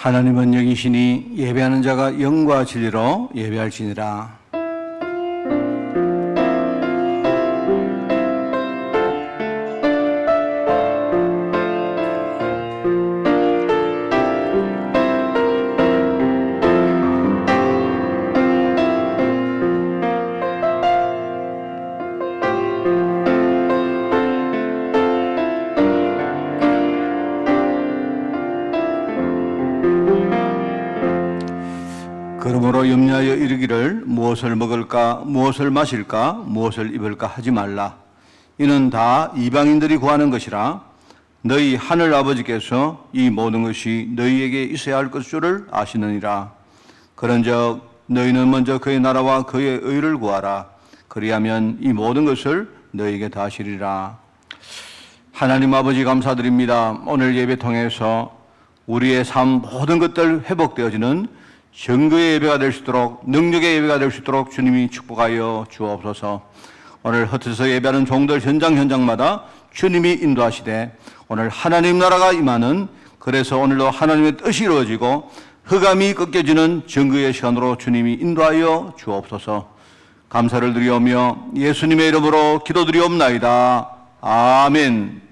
하나님은 여기시니 예배하는 자가 영과 진리로 예배할지니라. 그러므로 염려하여 이르기를 무엇을 먹을까 무엇을 마실까 무엇을 입을까 하지 말라. 이는 다 이방인들이 구하는 것이라. 너희 하늘 아버지께서 이 모든 것이 너희에게 있어야 할 것을 아시느니라. 그런즉 너희는 먼저 그의 나라와 그의 의를 구하라. 그리하면 이 모든 것을 너희에게 다 하시리라. 하나님 아버지 감사드립니다. 오늘 예배 통해서 우리의 삶 모든 것들 회복되어지는 정거의 예배가 될 수 있도록, 능력의 예배가 될 수 있도록 주님이 축복하여 주옵소서. 오늘 흩어져서 예배하는 종들 현장마다 주님이 인도하시되 오늘 하나님 나라가 임하는, 그래서 오늘도 하나님의 뜻이 이루어지고 흑암이 꺾여지는 정거의 시간으로 주님이 인도하여 주옵소서. 감사를 드리오며 예수님의 이름으로 기도드리옵나이다. 아멘.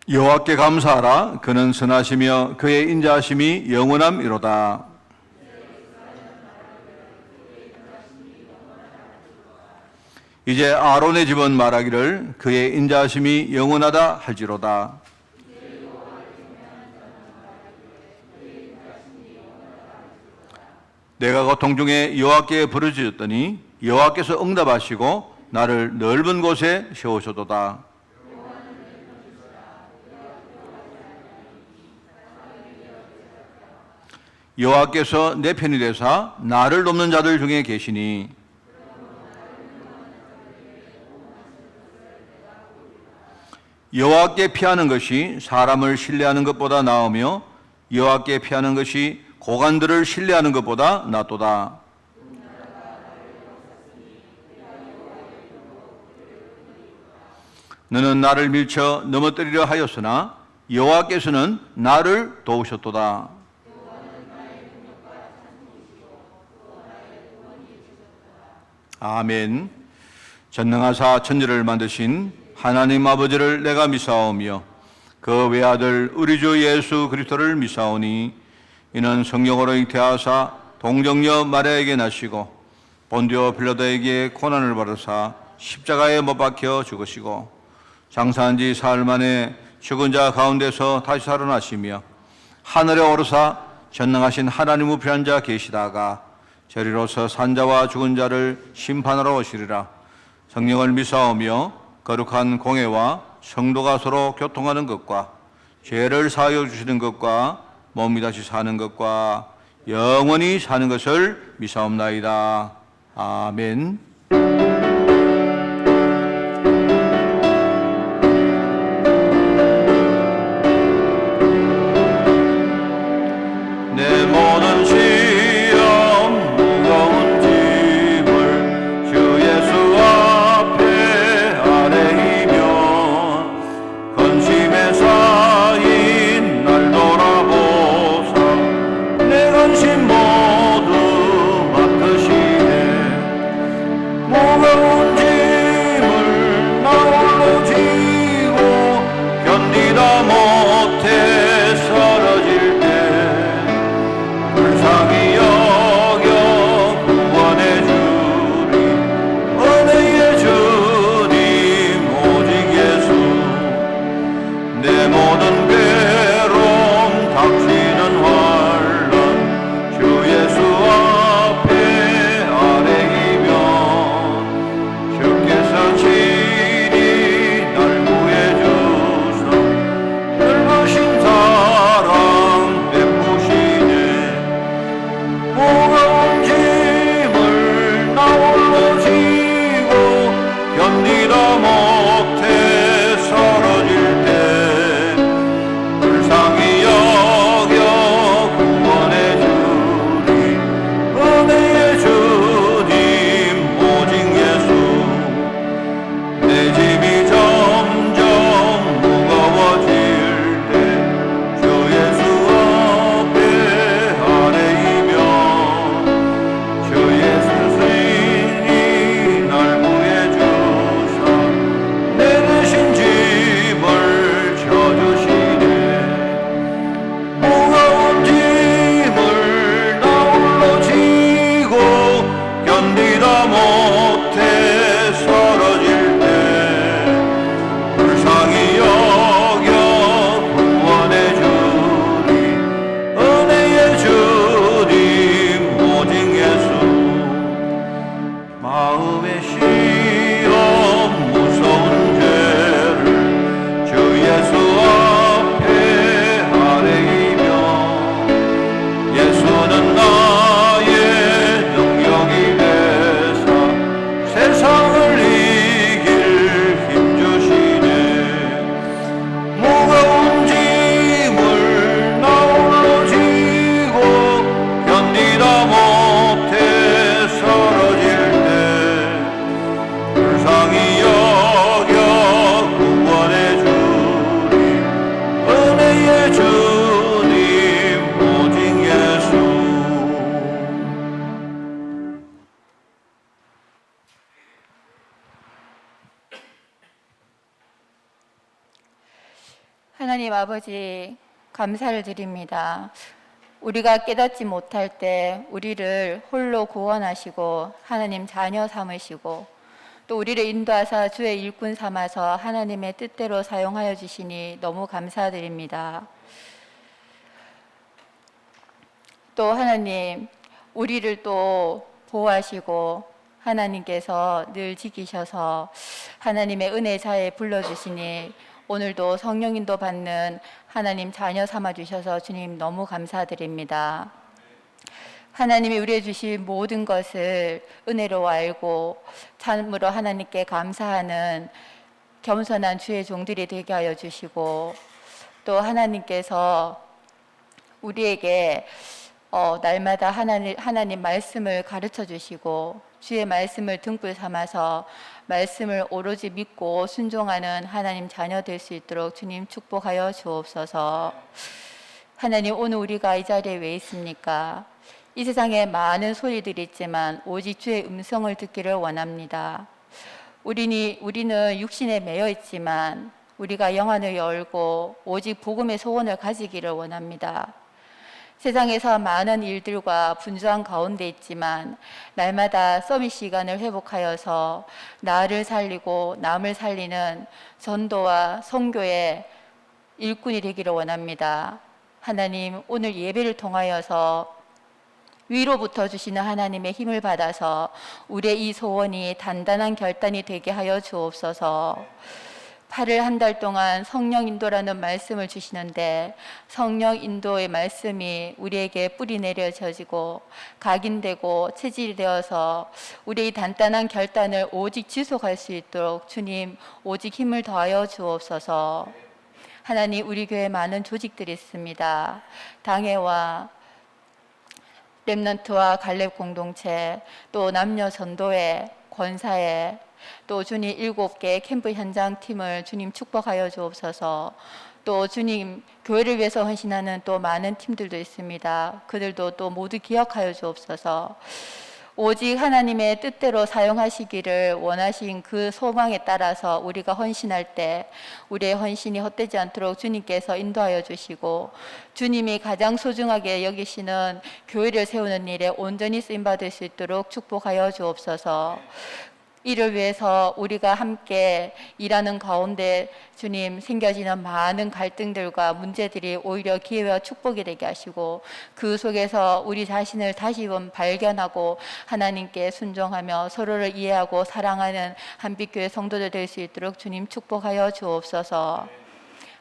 여호와께 감사하라. 그는 선하시며 그의 인자하심이 영원함이로다. 이제 아론의 집은 말하기를 그의 인자하심이 영원하다 할지로다. 내가 고통 중에 여호와께 부르짖었더니 여호와께서 응답하시고 나를 넓은 곳에 세우셔도다. 여호와께서 내 편이 되사 나를 돕는 자들 중에 계시니 여호와께 피하는 것이 사람을 신뢰하는 것보다 나으며 여호와께 피하는 것이 고관들을 신뢰하는 것보다 낫도다. 너는 나를 밀쳐 넘어뜨리려 하였으나 여호와께서는 나를 도우셨도다. 아멘. 전능하사 천지를 만드신 하나님 아버지를 내가 미사오며 그 외아들 우리 주 예수 그리스도를 미사오니 이는 성령으로 잉태하사 동정녀 마리아에게 나시고 본디오 빌라도에게 고난을 받으사 십자가에 못 박혀 죽으시고 장사한 지 사흘 만에 죽은 자 가운데서 다시 살아나시며 하늘에 오르사 전능하신 하나님 우편에 앉아 계시다가 저리로서 산자와 죽은 자를 심판하러 오시리라. 성령을 미사오며 거룩한 공회와 성도가 서로 교통하는 것과 죄를 사하여 주시는 것과 몸이 다시 사는 것과 영원히 사는 것을 미사옵나이다. 아멘. 내 모든 시험 무거운 짐을 주 예수 앞에 아뢰이면 근심에 쌓인 날 돌아보사 내 근심 모두 맡으시네. 무거운 짐을 나 홀로 지고 견디다 못해 쓰러질 때 불쌍히 여겨 구원해 주리 은혜의 주님 오직 예수. 내 모든 괴로움 닥치는 환난 주 예수 앞에 아뢰이면 주께서 친히 날 구해 주사 넓으신 사랑 베푸시네. 무거운 짐을 나 홀로 지고 견디다 못해 쓰러질 때 불쌍히 여겨 구원해 주리 은혜의 주님 오직 예수. 내 짐이 점점 무거워질 때 주 예수 앞에 아뢰이면 주 예수 스님이 날 구해 주사 내 대신 짐을 져주시네. 무거운 짐을 나 홀로 지고 견디다 못해 쓰러질 때 불쌍히 여겨 구원해 주리 은혜의 주님 오직 예수. 마음의 시험 무서운 죄를 주 예수 앞에 아뢰이면 예수는 나의 능력이 되사 세상을 이길 힘 주시네. 무거운 짐을 나 홀로 지고 견디다 못해 쓰러질 때 불쌍히 여겨 구원해 주리 은혜의 주님 오직 예수. 하나님 아버지, 감사를 드립니다. 우리가 깨닫지 못할 때 우리를 홀로 구원하시고 하나님 자녀 삼으시고 또 우리를 인도하사 주의 일꾼 삼아서 하나님의 뜻대로 사용하여 주시니 너무 감사드립니다. 또 하나님, 우리를 또 보호하시고 하나님께서 늘 지키셔서 하나님의 은혜자에 불러주시니 오늘도 성령 인도 받는 하나님 자녀 삼아 주셔서 주님 너무 감사드립니다. 하나님이 우리에게 주신 모든 것을 은혜로 알고 참으로 하나님께 감사하는 겸손한 주의 종들이 되게 하여 주시고, 또 하나님께서 우리에게 날마다 하나님 말씀을 가르쳐 주시고 주의 말씀을 등불 삼아서 말씀을 오로지 믿고 순종하는 하나님 자녀 될 수 있도록 주님 축복하여 주옵소서. 하나님, 오늘 우리가 이 자리에 왜 있습니까? 이 세상에 많은 소리들이 있지만 오직 주의 음성을 듣기를 원합니다. 우리는 육신에 매여 있지만 우리가 영안을 열고 오직 복음의 소원을 가지기를 원합니다. 세상에서 많은 일들과 분주한 가운데 있지만 날마다 서밋 시간을 회복하여서 나를 살리고 남을 살리는 전도와 선교의 일꾼이 되기를 원합니다. 하나님, 오늘 예배를 통하여서 위로부터 주시는 하나님의 힘을 받아서 우리의 이 소원이 단단한 결단이 되게 하여 주옵소서. 8일 한 달 동안 성령 인도라는 말씀을 주시는데 성령 인도의 말씀이 우리에게 뿌리 내려져지고 각인되고 체질이 되어서 우리의 단단한 결단을 오직 지속할 수 있도록 주님 오직 힘을 더하여 주옵소서. 하나님, 우리 교회에 많은 조직들이 있습니다. 당회와 렘넌트와 갈렙 공동체, 또 남녀 전도회, 권사회, 또 주님 7개 캠프 현장 팀을 주님 축복하여 주옵소서. 또 주님 교회를 위해서 헌신하는 또 많은 팀들도 있습니다. 그들도 또 모두 기억하여 주옵소서. 오직 하나님의 뜻대로 사용하시기를 원하신 그 소망에 따라서 우리가 헌신할 때 우리의 헌신이 헛되지 않도록 주님께서 인도하여 주시고 주님이 가장 소중하게 여기시는 교회를 세우는 일에 온전히 쓰임받을 수 있도록 축복하여 주옵소서. 이를 위해서 우리가 함께 일하는 가운데 주님 생겨지는 많은 갈등들과 문제들이 오히려 기회와 축복이 되게 하시고 그 속에서 우리 자신을 다시금 발견하고 하나님께 순종하며 서로를 이해하고 사랑하는 한빛교회 성도들 될 수 있도록 주님 축복하여 주옵소서.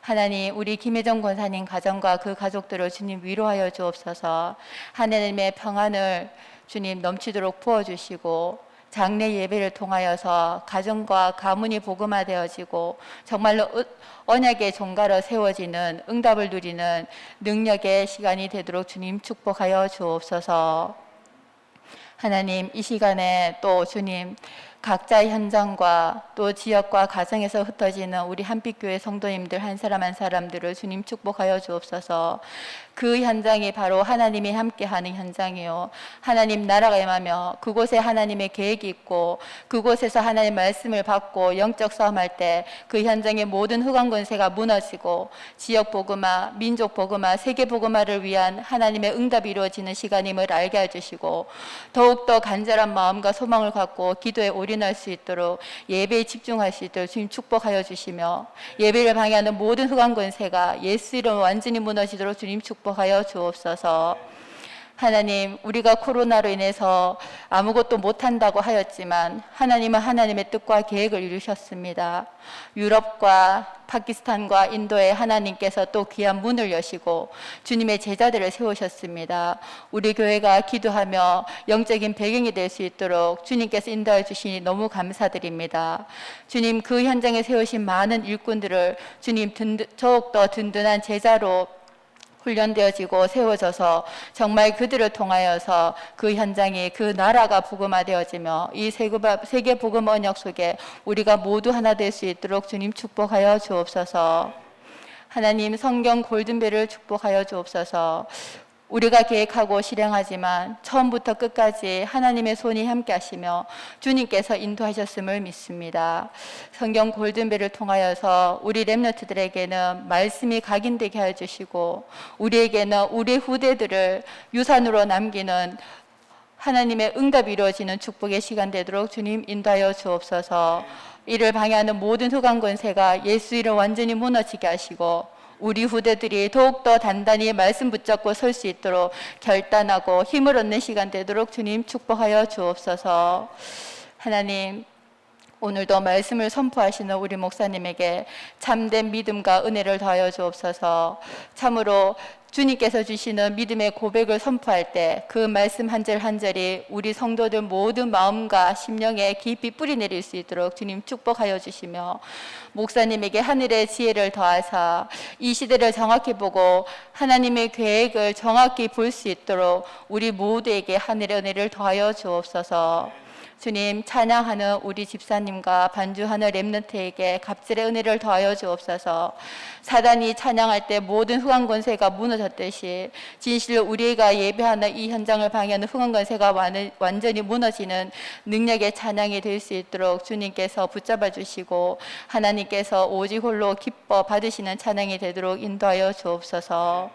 하나님, 우리 김혜정 권사님 가정과 그 가족들을 주님 위로하여 주옵소서. 하나님의 평안을 주님 넘치도록 부어주시고 장례 예배를 통하여서 가정과 가문이 복음화되어지고 정말로 언약의 종가로 세워지는 응답을 누리는 능력의 시간이 되도록 주님 축복하여 주옵소서. 하나님, 이 시간에 또 주님 각자의 현장과 또 지역과 가정에서 흩어지는 우리 한빛교회 성도님들 한 사람 한 사람들을 주님 축복하여 주옵소서. 그 현장이 바로 하나님이 함께하는 현장이요, 하나님 나라가 임하며 그곳에 하나님의 계획이 있고 그곳에서 하나님의 말씀을 받고 영적 싸움할 때 그 현장의 모든 흑암 권세가 무너지고 지역 복음화, 민족 복음화, 세계 복음화를 위한 하나님의 응답이 이루어지는 시간임을 알게 해주시고 더욱더 간절한 마음과 소망을 갖고 기도에 올인할 수 있도록 예배에 집중할 수 있도록 주님 축복하여 주시며 예배를 방해하는 모든 흑암 권세가 예수 이름 완전히 무너지도록 주님 축복하여 주옵소서. 하나님, 우리가 코로나로 인해서 아무것도 못한다고 하였지만 하나님은 하나님의 뜻과 계획을 이루셨습니다. 유럽과 파키스탄과 인도에 하나님께서 또 귀한 문을 여시고 주님의 제자들을 세우셨습니다. 우리 교회가 기도하며 영적인 배경이 될 수 있도록 주님께서 인도해 주시니 너무 감사드립니다. 주님, 그 현장에 세우신 많은 일꾼들을 주님 더욱더 든든한 제자로 훈련되어지고 세워져서 정말 그들을 통하여서 그 현장이 그 나라가 복음화되어지며 이 세계 복음 언약 속에 우리가 모두 하나 될 수 있도록 주님 축복하여 주옵소서. 하나님, 성경 골든벨을 축복하여 주옵소서. 우리가 계획하고 실행하지만 처음부터 끝까지 하나님의 손이 함께 하시며 주님께서 인도하셨음을 믿습니다. 성경 골든벨을 통하여서 우리 렘넌트들에게는 말씀이 각인되게 하여 주시고 우리에게는 우리 후대들을 유산으로 남기는 하나님의 응답이 이루어지는 축복의 시간 되도록 주님 인도하여 주옵소서. 이를 방해하는 모든 흑암 권세가 예수 이름 완전히 무너지게 하시고 우리 후대들이 더욱더 단단히 말씀 붙잡고 설 수 있도록 결단하고 힘을 얻는 시간 되도록 주님 축복하여 주옵소서. 하나님, 오늘도 말씀을 선포하시는 우리 목사님에게 참된 믿음과 은혜를 더하여 주옵소서. 참으로 주님께서 주시는 믿음의 고백을 선포할 때 그 말씀 한 절 한 절이 우리 성도들 모든 마음과 심령에 깊이 뿌리 내릴 수 있도록 주님 축복하여 주시며, 목사님에게 하늘의 지혜를 더하사 이 시대를 정확히 보고 하나님의 계획을 정확히 볼 수 있도록 우리 모두에게 하늘의 은혜를 더하여 주옵소서. 주님, 찬양하는 우리 집사님과 반주하는 렘넌트에게 갑절의 은혜를 더하여 주옵소서. 사단이 찬양할 때 모든 흑암 권세가 무너졌듯이 진실로 우리가 예배하는 이 현장을 방해하는 흑암 권세가 완전히 무너지는 능력의 찬양이 될 수 있도록 주님께서 붙잡아 주시고 하나님께서 오직 홀로 기뻐 받으시는 찬양이 되도록 인도하여 주옵소서.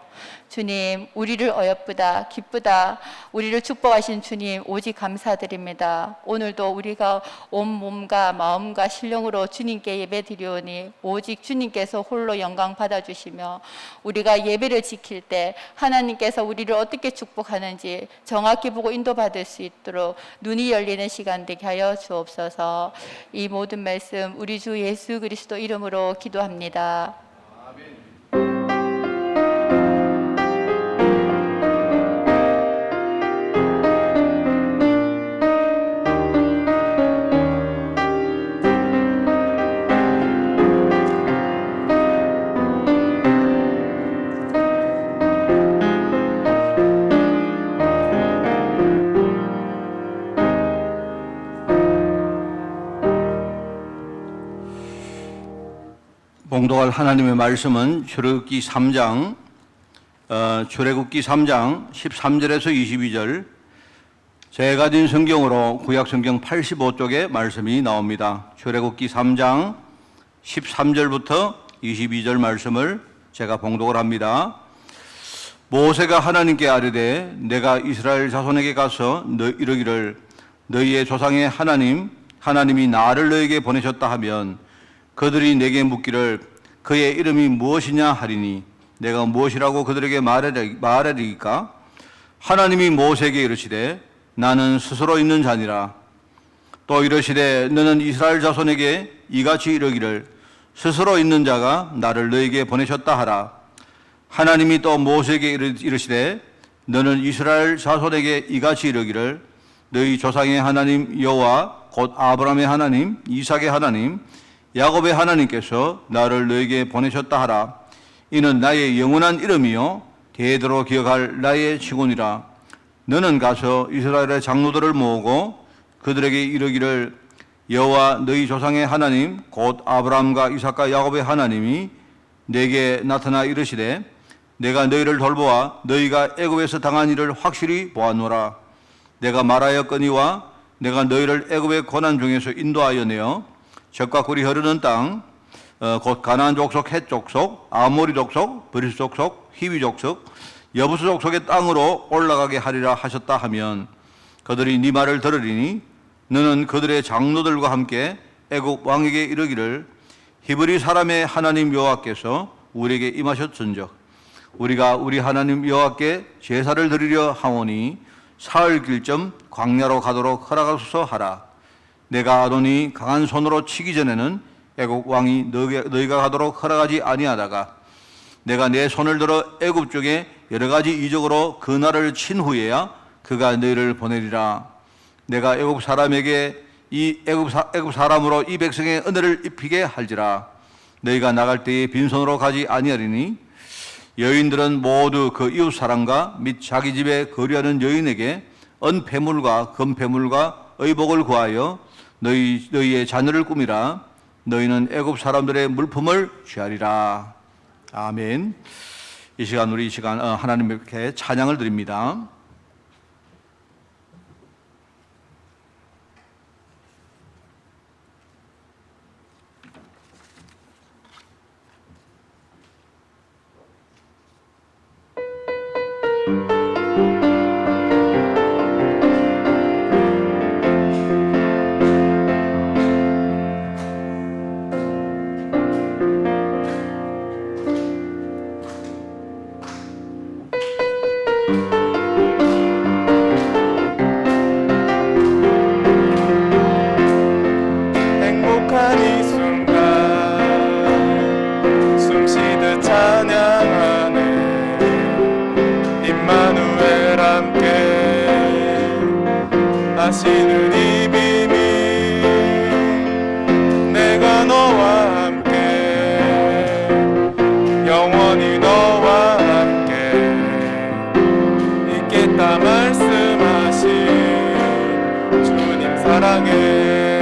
주님, 우리를 어여쁘다 기쁘다 우리를 축복하신 주님 오직 감사드립니다. 오늘도 우리가 온 몸과 마음과 신령으로 주님께 예배드리오니 오직 주님께서 홀로 영광 받아주시며, 우리가 예배를 지킬 때 하나님께서 우리를 어떻게 축복하는지 정확히 보고 인도받을 수 있도록 눈이 열리는 시간 되게 하여 주옵소서. 이 모든 말씀 우리 주 예수 그리스도 이름으로 기도합니다. 봉독할 하나님의 말씀은 출애굽기 3장 13절에서 22절, 제가 가진 성경으로 구약성경 85쪽에 말씀이 나옵니다. 출애굽기 3장 13절부터 22절 말씀을 제가 봉독을 합니다. 모세가 하나님께 아뢰되 내가 이스라엘 자손에게 가서 이르기를 너희의 조상의 하나님이 나를 너에게 보내셨다 하면 그들이 내게 묻기를 그의 이름이 무엇이냐 하리니 내가 무엇이라고 그들에게 말하리까? 하나님이 모세에게 이르시되 나는 스스로 있는 자니라. 또 이르시되 너는 이스라엘 자손에게 이같이 이르기를 스스로 있는 자가 나를 너에게 보내셨다 하라. 하나님이 또 모세에게 이르시되 너는 이스라엘 자손에게 이같이 이르기를 너희 조상의 하나님 여호와 곧 아브라함의 하나님, 이삭의 하나님, 야곱의 하나님께서 나를 너에게 보내셨다 하라. 이는 나의 영원한 이름이요 대대로 기억할 나의 직분이라. 너는 가서 이스라엘의 장로들을 모으고 그들에게 이르기를 여호와 너희 조상의 하나님 곧 아브라함과 이삭과 야곱의 하나님이 내게 나타나 이르시되 내가 너희를 돌보아 너희가 애굽에서 당한 일을 확실히 보았노라. 내가 말하였거니와 내가 너희를 애굽의 고난 중에서 인도하여 내어 적과 꿀이 흐르는 땅 곧 가나안 족속, 헷 족속, 아모리 족속, 브리스 족속, 히위 족속, 여부스 족속의 땅으로 올라가게 하리라 하셨다 하면 그들이 네 말을 들으리니 너는 그들의 장로들과 함께 애굽 왕에게 이르기를 히브리 사람의 하나님 여호와께서 우리에게 임하셨은즉 우리가 우리 하나님 여호와께 제사를 드리려 하오니 사흘 길쯤 광야로 가도록 허락하소서 하라. 내가 아도니 강한 손으로 치기 전에는 애굽 왕이 너희가 가도록 허락하지 아니하다가 내가 내 손을 들어 애굽 쪽에 여러 가지 이적으로 그 날을 친 후에야 그가 너희를 보내리라. 내가 애굽 사람에게 애굽 사람으로 이 백성의 은혜를 입히게 할지라. 너희가 나갈 때에 빈손으로 가지 아니하리니 여인들은 모두 그 이웃 사람과 및 자기 집에 거류하는 여인에게 은폐물과 금폐물과 의복을 구하여 너희의 자녀를 꾸미라. 너희는 애굽 사람들의 물품을 취하리라. 아멘. 이 시간 하나님께 찬양을 드립니다. 아시는 이 비밀 내가 너와 함께 영원히 너와 함께 있겠다 말씀하신 주님 사랑해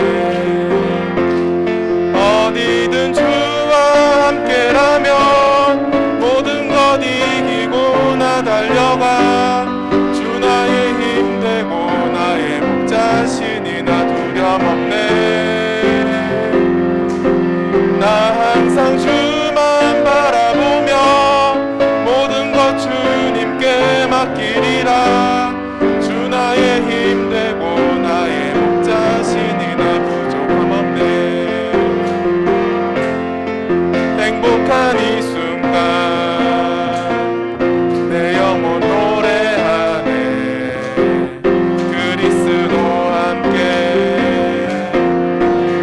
어디든 주와 함께라면 모든 것 이기고 나 달려가 주 나의 힘 되고 나의 목자시니 나 두려움 없네 나 항상 주만 바라보며 모든 것 주님께 맡기리라 주 나의 힘 되고 나의 목자시니 나 부족함 없네 행복한 이 순간 내 영혼 노래하네 그리스도와 함께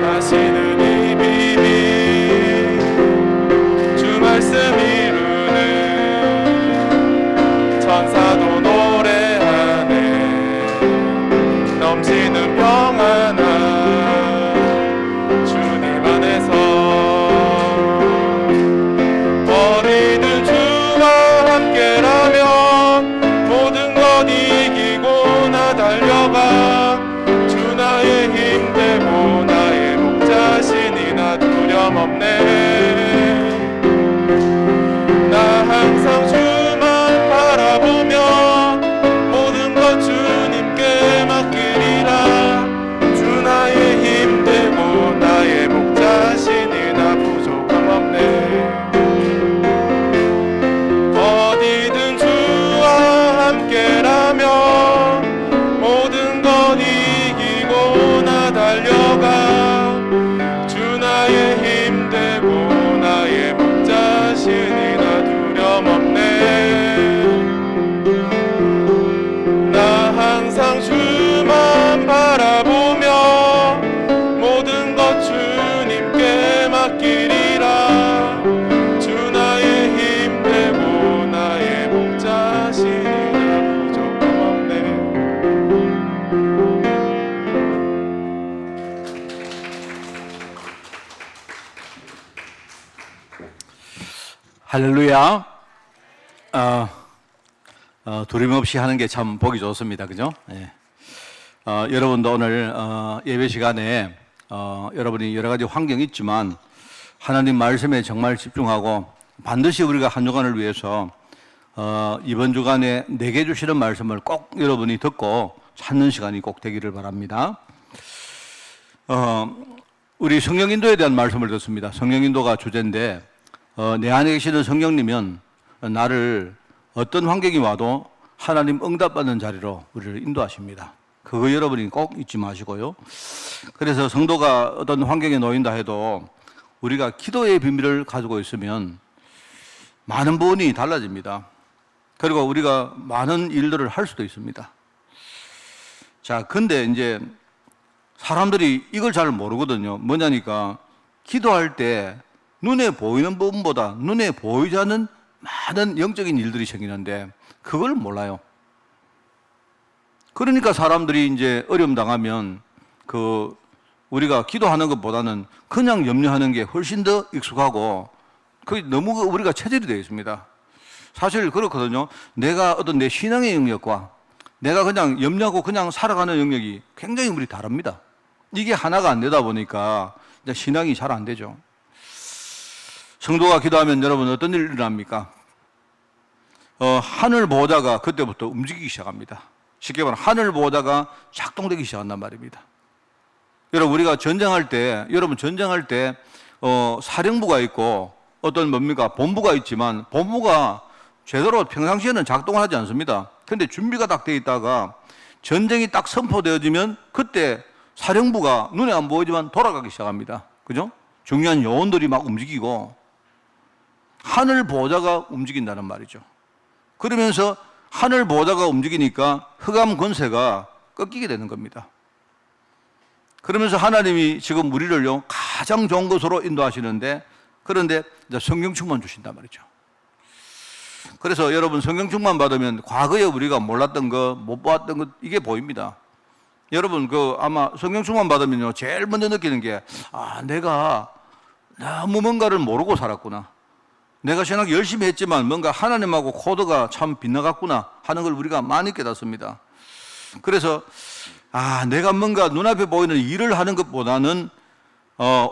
하시는 이 비밀 주 말씀 이루는 천사도 노래하네 넘치는 평안함 주님 안에서 어디든 주와 함께라면 모든 것 이기고 나 달려가 주 나의 힘 되고 나의 목자시니 나 두려움 없네 나 항상 주만 바라보며 모든 것 주님께 맡기리라 주 나의 힘 되고 나의 목자시니 나 부족함 없네 어디든 주와 함께라면 모든 것 이기고 나 달려가 주 나의 힘 되고 나의 목자시니 나 두려움 없네 나 항상 주만 바라보며 모든 것 주님께 맡기리라 주 나의 힘 되고 나의 목자시니 나 부족함 없네 할렐루야. 두려움 없이 하는 게 참 보기 좋습니다. 그죠? 예. 여러분도 오늘 예배 시간에 여러분이 여러 가지 환경이 있지만 하나님 말씀에 정말 집중하고 반드시 우리가 한 주간을 위해서 이번 주간에 내게 주시는 말씀을 꼭 여러분이 듣고 찾는 시간이 꼭 되기를 바랍니다. 우리 성령인도에 대한 말씀을 듣습니다. 성령인도가 주제인데 내 안에 계시는 성령님은 나를 어떤 환경이 와도 하나님 응답받는 자리로 우리를 인도하십니다. 그거 여러분이 꼭 잊지 마시고요. 그래서 성도가 어떤 환경에 놓인다 해도 우리가 기도의 비밀을 가지고 있으면 많은 부분이 달라집니다. 그리고 우리가 많은 일들을 할 수도 있습니다. 자, 근데 이제 사람들이 이걸 잘 모르거든요. 뭐냐니까 기도할 때 눈에 보이는 부분보다 눈에 보이지 않는 많은 영적인 일들이 생기는데 그걸 몰라요. 그러니까 사람들이 이제 어려움 당하면 우리가 기도하는 것보다는 그냥 염려하는 게 훨씬 더 익숙하고 그게 너무 우리가 체질이 되어 있습니다. 사실 그렇거든요. 내가 어떤 내 신앙의 영역과 내가 그냥 염려하고 그냥 살아가는 영역이 굉장히 우리 다릅니다. 이게 하나가 안 되다 보니까 이제 신앙이 잘 안 되죠. 성도가 기도하면 여러분 어떤 일이 일어납니까? 하늘 보호자가 그때부터 움직이기 시작합니다. 쉽게 말하면 하늘 보호자가 작동되기 시작한단 말입니다. 여러분 우리가 전쟁할 때 사령부가 있고 어떤 뭡니까? 본부가 있지만 본부가 제대로 평상시에는 작동을 하지 않습니다. 그런데 준비가 딱 돼 있다가 전쟁이 딱 선포되어지면 그때 사령부가 눈에 안 보이지만 돌아가기 시작합니다. 그죠? 중요한 요원들이 막 움직이고 하늘 보호자가 움직인다는 말이죠. 그러면서 하늘 보호자가 움직이니까 흑암 권세가 꺾이게 되는 겁니다. 그러면서 하나님이 지금 우리를요 가장 좋은 것으로 인도하시는데 그런데 이제 성령 충만 주신단 말이죠. 그래서 여러분 성령 충만 받으면 과거에 우리가 몰랐던 것, 못 보았던 것 이게 보입니다. 여러분 아마 성령 충만 받으면요 제일 먼저 느끼는 게 내가 너무 뭔가를 모르고 살았구나. 내가 신학 열심히 했지만 뭔가 하나님하고 코드가 참 빗나갔구나 하는 걸 우리가 많이 깨닫습니다. 그래서 내가 뭔가 눈앞에 보이는 일을 하는 것보다는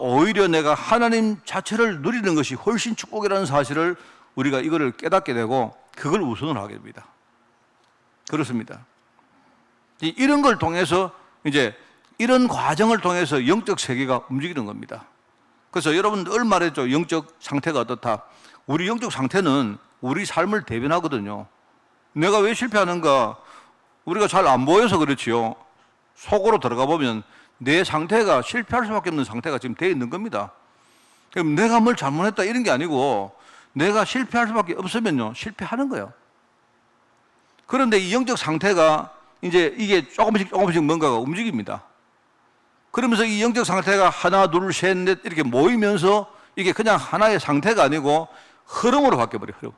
오히려 내가 하나님 자체를 누리는 것이 훨씬 축복이라는 사실을 우리가 이거를 깨닫게 되고 그걸 우선을 하게 됩니다. 그렇습니다. 이런 걸 통해서 이제 이런 과정을 통해서 영적 세계가 움직이는 겁니다. 그래서 여러분 늘 말했죠. 영적 상태가 어떻다. 우리 영적 상태는 우리 삶을 대변하거든요. 내가 왜 실패하는가? 우리가 잘 안 보여서 그렇지요. 속으로 들어가 보면 내 상태가 실패할 수밖에 없는 상태가 지금 되어 있는 겁니다. 그럼 내가 뭘 잘못했다 이런 게 아니고 내가 실패할 수밖에 없으면요 실패하는 거예요. 그런데 이 영적 상태가 이제 이게 조금씩 뭔가가 움직입니다. 그러면서 이 영적 상태가 하나, 둘, 셋, 넷 이렇게 모이면서 이게 그냥 하나의 상태가 아니고 흐름으로 바뀌어버려요. 흐름.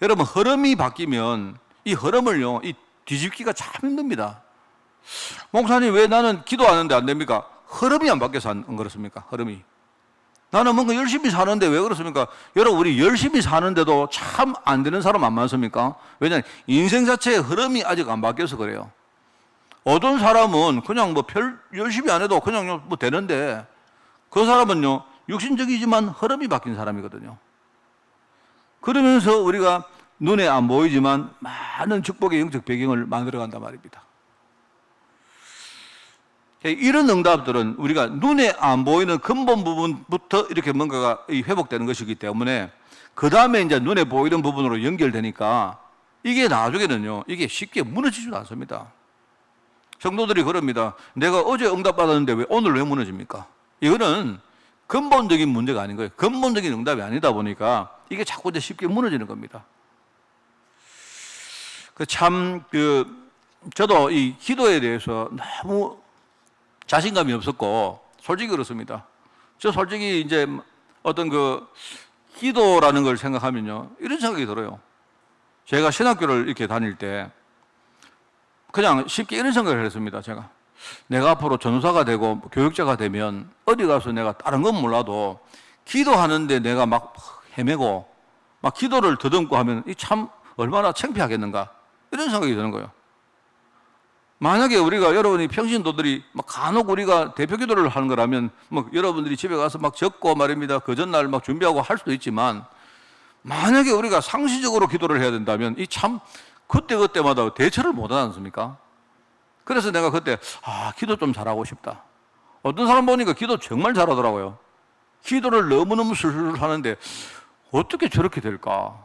여러분 흐름이 바뀌면 이 흐름을요 이 뒤집기가 참 힘듭니다. 목사님 왜 나는 기도하는데 안 됩니까? 흐름이 안 바뀌어서 안 그렇습니까? 흐름이. 나는 뭔가 열심히 사는데 왜 그렇습니까? 여러분 우리 열심히 사는데도 참 안 되는 사람 안 많습니까? 왜냐하면 인생 자체의 흐름이 아직 안 바뀌어서 그래요. 어떤 사람은 그냥 별 열심히 안 해도 그냥 되는데 그 사람은요 육신적이지만 흐름이 바뀐 사람이거든요. 그러면서 우리가 눈에 안 보이지만 많은 축복의 영적 배경을 만들어간단 말입니다. 이런 응답들은 우리가 눈에 안 보이는 근본 부분부터 이렇게 뭔가가 회복되는 것이기 때문에 그 다음에 이제 눈에 보이는 부분으로 연결되니까 이게 나중에는요 이게 쉽게 무너지지도 않습니다. 성도들이 그럽니다. 내가 어제 응답받았는데 오늘 왜 무너집니까? 이거는 근본적인 문제가 아닌 거예요. 근본적인 응답이 아니다 보니까 이게 자꾸 이제 쉽게 무너지는 겁니다. 저도 이 기도에 대해서 너무 자신감이 없었고, 솔직히 그렇습니다. 저 솔직히 이제 어떤 기도라는 걸 생각하면요, 이런 생각이 들어요. 제가 신학교를 이렇게 다닐 때 그냥 쉽게 이런 생각을 했습니다. 내가 앞으로 전도사가 되고 교육자가 되면 어디 가서 내가 다른 건 몰라도 기도하는데 내가 막 헤매고 막 기도를 더듬고 하면 이 참 얼마나 창피하겠는가 이런 생각이 드는 거예요. 만약에 우리가 여러분이 평신도들이 막 간혹 우리가 대표 기도를 하는 거라면 여러분들이 집에 가서 막 적고 말입니다. 그 전날 막 준비하고 할 수도 있지만 만약에 우리가 상시적으로 기도를 해야 된다면 이 참 그때마다 대처를 못 하지 않습니까? 그래서 내가 그때 기도 좀 잘하고 싶다. 어떤 사람 보니까 기도 정말 잘하더라고요. 기도를 너무너무 술술 하는데 어떻게 저렇게 될까?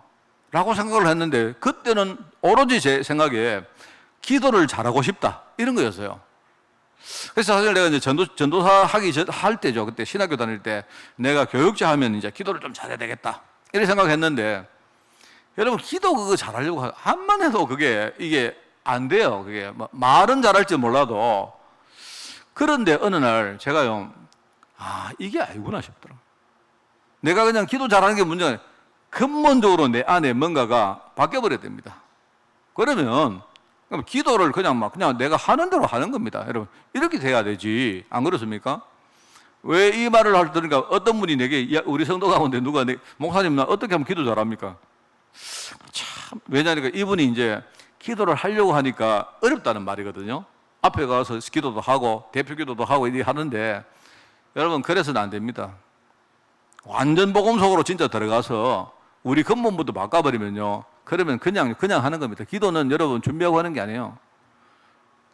라고 생각을 했는데 그때는 오로지 제 생각에 기도를 잘하고 싶다 이런 거였어요. 그래서 사실 내가 이제 전도사 할 때죠. 그때 신학교 다닐 때 내가 교육자 하면 이제 기도를 좀 잘해야 되겠다 이렇게 생각했는데 여러분 기도 그거 잘하려고 한만 해도 이게 안 돼요. 그게 말은 잘할지 몰라도. 그런데 어느 날 제가요 이게 아니구나 싶더라고요. 내가 그냥 기도 잘하는 게 문제가 아니라 근본적으로 내 안에 뭔가가 바뀌어버려야 됩니다. 그러면 기도를 그냥 내가 하는 대로 하는 겁니다. 여러분 이렇게 돼야 되지 안 그렇습니까? 왜 이 말을 할 때니까 어떤 분이 내게 우리 성도 가운데 누가 목사님 나 어떻게 하면 기도 잘합니까? 참 왜냐니까 이분이 이제 기도를 하려고 하니까 어렵다는 말이거든요. 앞에 가서 기도도 하고 대표 기도도 하고 이렇게 하는데 여러분 그래서는 안 됩니다. 완전 복음 속으로 진짜 들어가서 우리 근본부터 바꿔버리면요 그러면 그냥 하는 겁니다. 기도는 여러분 준비하고 하는 게 아니에요.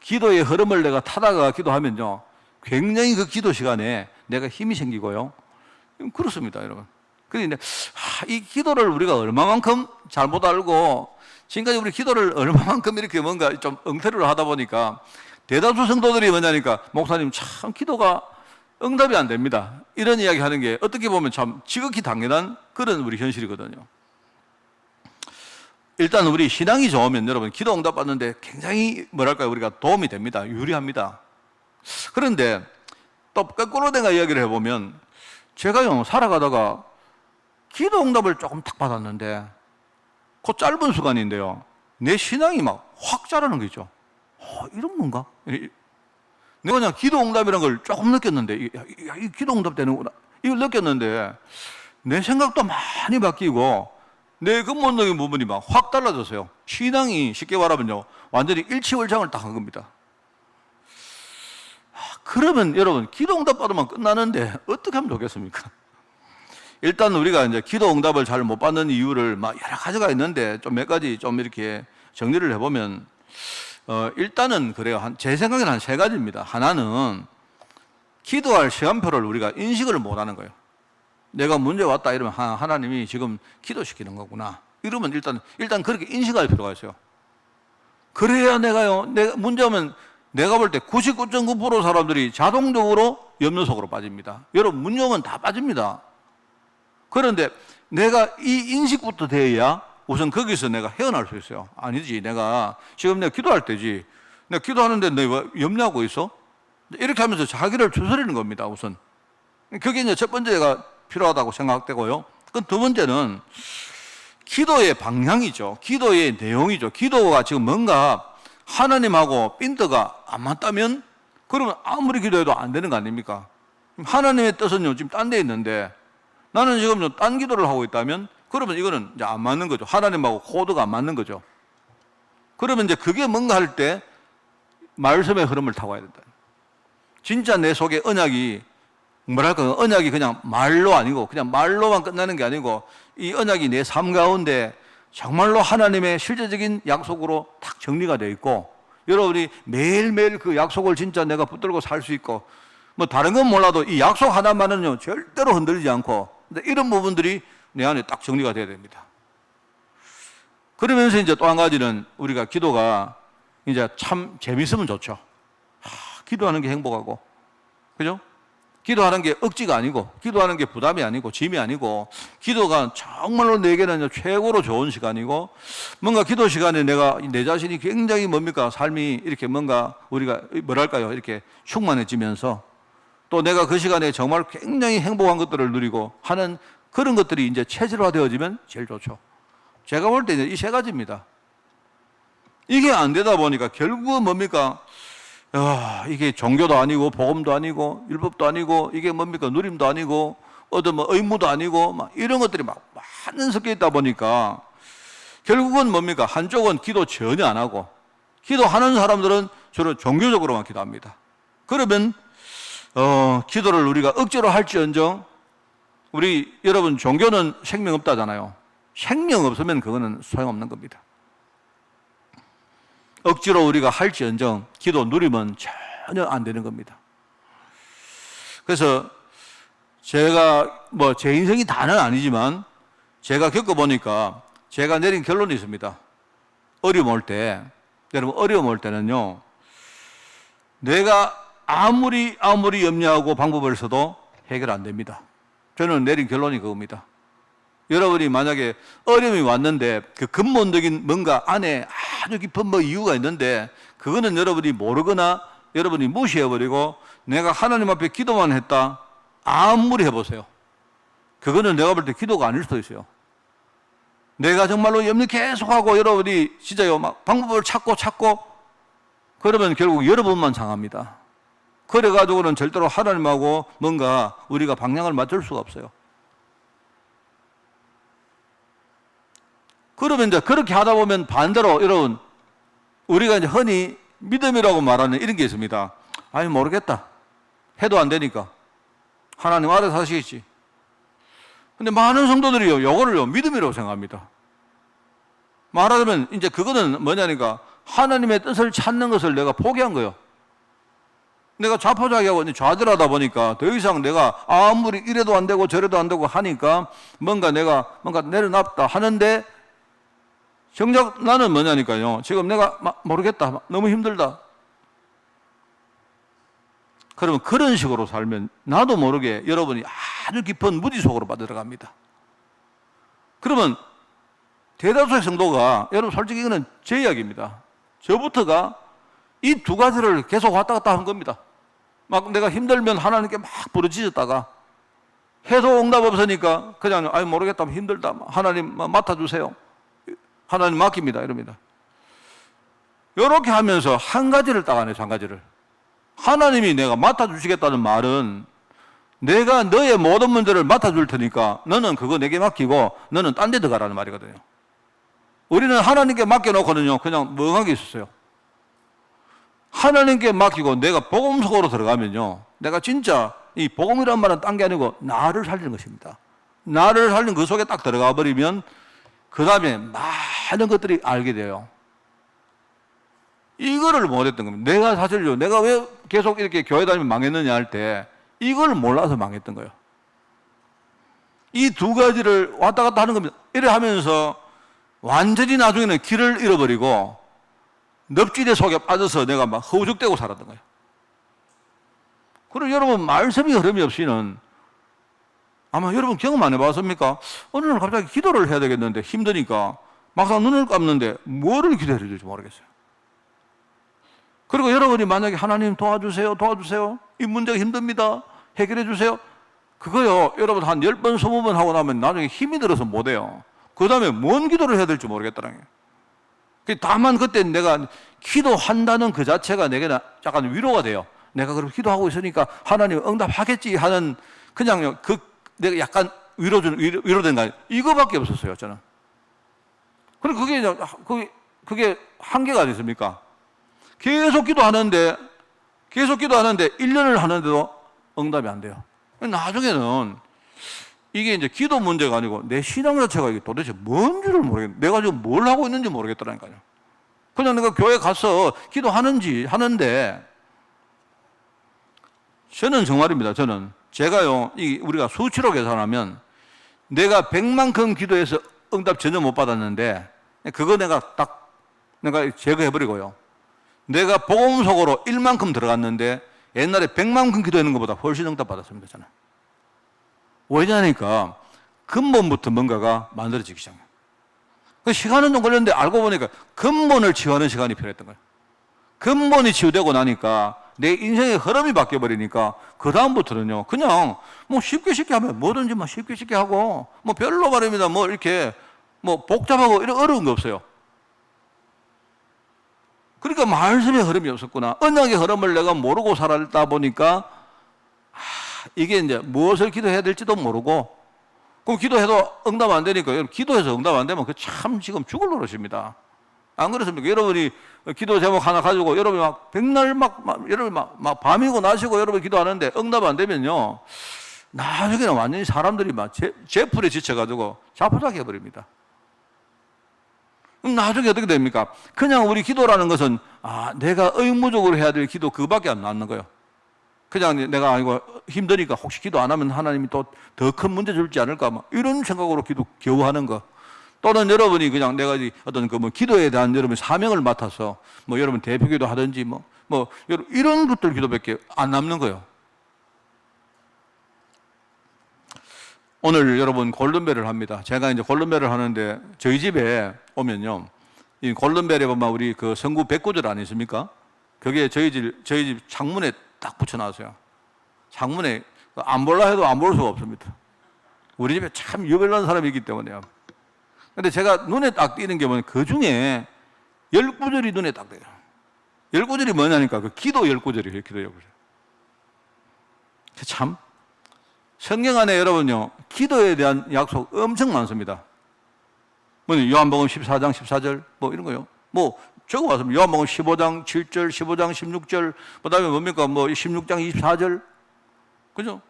기도의 흐름을 내가 타다가 기도하면요 굉장히 그 기도 시간에 내가 힘이 생기고요 그렇습니다. 여러분 그런데 이 기도를 우리가 얼마만큼 잘못 알고 지금까지 우리 기도를 얼마만큼 이렇게 뭔가 좀 엉터리로 하다 보니까 대다수 성도들이 뭐냐니까 목사님 참 기도가 응답이 안 됩니다. 이런 이야기 하는 게 어떻게 보면 참 지극히 당연한 그런 우리 현실이거든요. 일단 우리 신앙이 좋으면 여러분 기도 응답 받는데 굉장히 우리가 도움이 됩니다. 유리합니다. 그런데 또 거꾸로 내가 이야기를 해보면 제가요 살아가다가 기도 응답을 조금 탁 받았는데 그 짧은 시간인데요 내 신앙이 막 확 자라는 거 있죠. 이런 건가? 내가 그냥 기도응답이라는 걸 조금 느꼈는데, 이 기도응답 되는구나. 이걸 느꼈는데, 내 생각도 많이 바뀌고, 내 근본적인 부분이 막 확 달라졌어요. 신앙이 쉽게 말하면요, 완전히 일치월장을 딱 한 겁니다. 그러면 여러분, 기도응답 받으면 끝나는데, 어떻게 하면 좋겠습니까? 일단 우리가 이제 기도응답을 잘 못 받는 이유를 막 여러 가지가 있는데, 좀 몇 가지 좀 이렇게 정리를 해보면, 일단은 그래요. 제 생각에는 한 세 가지입니다. 하나는 기도할 시간표를 우리가 인식을 못 하는 거예요. 내가 문제 왔다 이러면 하나님이 지금 기도시키는 거구나. 이러면 일단 그렇게 인식할 필요가 있어요. 그래야 내가 문제 오면 내가 볼 때 99.9% 사람들이 자동적으로 염려 속으로 빠집니다. 여러분, 문제 오면 다 빠집니다. 그런데 내가 이 인식부터 돼야 우선 거기서 내가 헤어날 수 있어요. 아니지, 내가 지금 내가 기도할 때지. 내가 기도하는데 내가 염려하고 있어? 이렇게 하면서 자기를 추스리는 겁니다, 우선. 그게 이제 첫 번째가 필요하다고 생각되고요. 그 두 번째는 기도의 방향이죠. 기도의 내용이죠. 기도가 지금 뭔가 하나님하고 핀트가 안 맞다면 그러면 아무리 기도해도 안 되는 거 아닙니까? 하나님의 뜻은요, 지금 딴 데 있는데 나는 지금 딴 기도를 하고 있다면 그러면 이거는 이제 안 맞는 거죠. 하나님하고 코드가 안 맞는 거죠. 그러면 이제 그게 뭔가 할 때 말씀의 흐름을 타고 와야 된다. 진짜 내 속에 언약이 뭐랄까, 언약이 그냥 말로 아니고 그냥 말로만 끝나는 게 아니고 이 언약이 내 삶 가운데 정말로 하나님의 실제적인 약속으로 딱 정리가 되어 있고 여러분이 매일매일 그 약속을 진짜 내가 붙들고 살 수 있고 뭐 다른 건 몰라도 이 약속 하나만은요 절대로 흔들리지 않고 근데 이런 부분들이 내 안에 딱 정리가 돼야 됩니다. 그러면서 이제 또 한 가지는 우리가 기도가 이제 참 재밌으면 좋죠. 기도하는 게 행복하고, 그죠? 기도하는 게 억지가 아니고, 기도하는 게 부담이 아니고, 짐이 아니고, 기도가 정말로 내게는 최고로 좋은 시간이고, 뭔가 기도 시간에 내가 내 자신이 굉장히 뭡니까? 삶이 이렇게 뭔가 우리가 뭐랄까요? 이렇게 충만해지면서 또 내가 그 시간에 정말 굉장히 행복한 것들을 누리고 하는 그런 것들이 이제 체질화되어지면 제일 좋죠. 제가 볼 때 이 세 가지입니다. 이게 안 되다 보니까 결국은 뭡니까? 이게 종교도 아니고 복음도 아니고 율법도 아니고 이게 뭡니까? 누림도 아니고 어떤 뭐 의무도 아니고 막 이런 것들이 막 많은 섞여 있다 보니까 결국은 뭡니까? 한쪽은 기도 전혀 안 하고 기도하는 사람들은 주로 종교적으로만 기도합니다. 그러면 기도를 우리가 억지로 할지언정 우리 여러분 종교는 생명 없다잖아요. 생명 없으면 그거는 소용없는 겁니다. 억지로 우리가 할지언정 기도 누리면 전혀 안 되는 겁니다. 그래서 제가 뭐 제 인생이 다는 아니지만 제가 겪어보니까 제가 내린 결론이 있습니다. 어려움 올 때, 여러분 어려움 올 때는요, 내가 아무리 염려하고 방법을 써도 해결 안 됩니다. 저는 내린 결론이 그겁니다. 여러분이 만약에 어려움이 왔는데 그 근본적인 뭔가 안에 아주 깊은 뭐 이유가 있는데 그거는 여러분이 모르거나 여러분이 무시해버리고 내가 하나님 앞에 기도만 했다. 아무리 해보세요. 그거는 내가 볼 때 기도가 아닐 수도 있어요. 내가 정말로 염려 계속하고 여러분이 진짜요 막 방법을 찾고 그러면 결국 여러분만 상합니다. 그래가지고는 절대로 하나님하고 뭔가 우리가 방향을 맞출 수가 없어요. 그러면 이제 그렇게 하다 보면 반대로 여러분 우리가 이제 흔히 믿음이라고 말하는 이런 게 있습니다. 아니 모르겠다. 해도 안 되니까 하나님 알아서 하시겠지. 근데 많은 성도들이요 이거를요 믿음이라고 생각합니다. 말하자면 이제 그거는 뭐냐니까 하나님의 뜻을 찾는 것을 내가 포기한 거예요. 내가 자포자기하고 좌절하다 보니까 더 이상 내가 아무리 이래도 안 되고 저래도 안 되고 하니까 뭔가 내가 내려놨다 하는데 정작 나는 뭐냐니까요. 지금 내가 모르겠다. 너무 힘들다. 그러면 그런 식으로 살면 나도 모르게 여러분이 아주 깊은 무지 속으로 빠져들어갑니다. 그러면 대다수의 성도가 여러분 솔직히 이거는 제 이야기입니다. 저부터가 이 두 가지를 계속 왔다 갔다 한 겁니다. 막 내가 힘들면 하나님께 막 부르짖었다가 해도 응답 없으니까 그냥 아니 모르겠다 힘들다 하나님 맡아주세요. 하나님 맡깁니다 이럽니다. 이렇게 하면서 한 가지를 딱 안 해서 한 가지를 하나님이 내가 맡아주시겠다는 말은 내가 너의 모든 문제를 맡아줄 테니까 너는 그거 내게 맡기고 너는 딴 데 들어가라는 말이거든요. 우리는 하나님께 맡겨놓고는요 그냥 멍하게 있었어요. 하나님께 맡기고 내가 복음 속으로 들어가면요 내가 진짜 이 복음이란 말은 딴 게 아니고 나를 살리는 것입니다. 나를 살리는 그 속에 딱 들어가 버리면 그 다음에 많은 것들이 알게 돼요. 이거를 못했던 겁니다. 내가 사실요 내가 왜 계속 이렇게 교회 다니면 망했느냐 할 때 이걸 몰라서 망했던 거예요. 이 두 가지를 왔다 갔다 하는 겁니다. 이래 하면서 완전히 나중에는 길을 잃어버리고 넙지대 속에 빠져서 내가 막 허우적대고 살았던 거예요. 그리고 여러분 말씀이 흐름이 없이는 아마 여러분 경험 안 해봤습니까? 어느 날 갑자기 기도를 해야 되겠는데 힘드니까 막상 눈을 감는데 뭐를 기도해야 될지 모르겠어요. 그리고 여러분이 만약에 하나님 도와주세요 도와주세요 이 문제가 힘듭니다 해결해 주세요 그거요 여러분 한 10번 20번 하고 나면 나중에 힘이 들어서 못해요. 그 다음에 뭔 기도를 해야 될지 모르겠더라고요. 다만 그때 내가 기도한다는 그 자체가 내게는 약간 위로가 돼요. 내가 그럼 기도하고 있으니까 하나님 응답하겠지 하는 그냥 내가 약간 위로된 거 아니에요. 이거밖에 없었어요 저는. 그리고 그게 한계가 아니십니까? 계속 기도하는데 1년을 하는데도 응답이 안 돼요. 나중에는 이게 이제 기도 문제가 아니고 내 신앙 자체가 이게 도대체 뭔지를 모르겠네. 내가 지금 뭘 하고 있는지 모르겠더라니까요. 그냥 내가 교회 가서 하는데 저는 정말입니다. 제가요, 우리가 수치로 계산하면 내가 100만큼 기도해서 응답 전혀 못 받았는데 그거 내가 제거해버리고요. 내가 복음 속으로 1만큼 들어갔는데 옛날에 100만큼 기도하는 것보다 훨씬 응답 받았습니다. 저는. 왜냐니까 근본부터 뭔가가 만들어지기 시작해요. 시간은 좀 걸렸는데 알고 보니까 근본을 치유하는 시간이 필요했던 거예요. 근본이 치유되고 나니까 내 인생의 흐름이 바뀌어버리니까 그 다음부터는요 그냥 뭐 쉽게 하면 뭐든지 뭐 쉽게 하고 뭐 별로 말입니다. 뭐 이렇게 뭐 복잡하고 이런 어려운 거 없어요. 그러니까 말씀의 흐름이 없었구나. 언약의 흐름을 내가 모르고 살다 보니까 이게 이제 무엇을 기도해야 될지도 모르고 그럼 기도해도 응답 안 되니까 여러분 기도해서 응답 안 되면 그 참 지금 죽을 노릇입니다. 안 그렇습니까? 여러분이 기도 제목 하나 가지고 여러분이 막 백날 여러분이 막 밤이고 낮이고 여러분이 기도하는데 응답 안 되면요 나중에는 완전히 사람들이 막 제풀에 지쳐가지고 자포자기 해버립니다. 그럼 나중에 어떻게 됩니까? 그냥 우리 기도라는 것은 내가 의무적으로 해야 될 기도 그거밖에 안 남는 거예요. 그냥 내가 힘드니까 혹시 기도 안 하면 하나님이 또 더 큰 문제 줄지 않을까 막 이런 생각으로 겨우 하는 거. 또는 여러분이 그냥 내가 어떤 기도에 대한 여러분 사명을 맡아서 여러분 대표기도 하든지 이런 것들 기도밖에 안 남는 거예요. 오늘 여러분 골든벨을 합니다. 제가 이제 골든벨을 하는데 저희 집에 오면요. 이 골든벨에 보면 우리 그 성구 백구절 아니십니까? 그게 저희 집 창문에 딱 붙여놨어요. 창문에 안 볼라 해도 안 볼 수가 없습니다. 우리 집에 참 유별난 사람이 있기 때문에요. 근데 제가 눈에 딱 띄는 게 뭐냐면 그 중에 19절이 눈에 딱 띄어요. 19절이 뭐냐니까 그 기도 19절이에요. 기도 19절. 참 성경 안에 여러분요 기도에 대한 약속 엄청 많습니다. 요한복음 14장 14절 이런 거요. 적어봤습니다. 요한복음 15장 7절, 15장 16절, 그 다음에 뭡니까? 16장 24절. 그죠?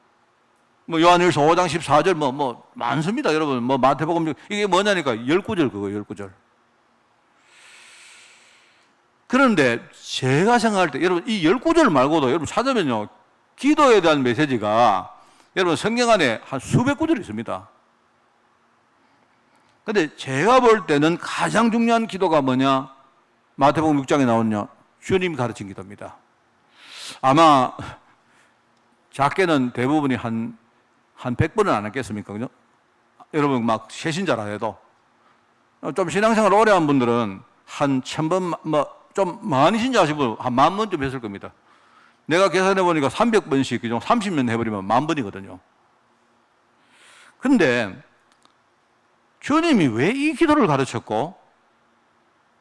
요한일서 5장 14절, 많습니다, 여러분. 마태복음, 이게 뭐냐니까, 19절 그거예요, 19절. 그런데 제가 생각할 때, 여러분, 이 19절 말고도 여러분 찾으면요, 기도에 대한 메시지가 여러분 성경 안에 한 수백 구절이 있습니다. 근데 제가 볼 때는 가장 중요한 기도가 뭐냐? 마태복음 6장에 나오냐? 주님이 가르친 기도입니다. 아마 작게는 대부분이 한 100번은 안 했겠습니까? 그죠? 여러분 막 세신자라 해도 좀 신앙생활 오래 한 분들은 한 1000번 좀 많이 신자하신 분 한 10,000번쯤 했을 겁니다. 내가 계산해 보니까 300번씩 그죠? 30년 해버리면 10,000번이거든요. 근데 주님이 왜 이 기도를 가르쳤고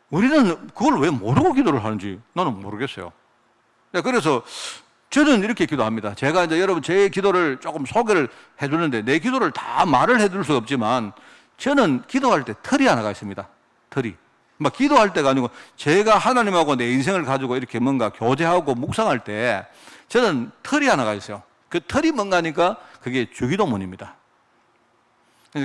우리는 그걸 왜 모르고 기도를 하는지 나는 모르겠어요. 네, 그래서 저는 이렇게 기도합니다. 제가 이제 여러분 제 기도를 조금 소개를 해주는데 내 기도를 다 말을 해줄 수 없지만 저는 기도할 때 틀이 하나가 있습니다. 틀이. 막 기도할 때가 아니고 제가 하나님하고 내 인생을 가지고 이렇게 뭔가 교제하고 묵상할 때 저는 틀이 하나가 있어요. 그 틀이 뭔가 하니까 그게 주기도문입니다.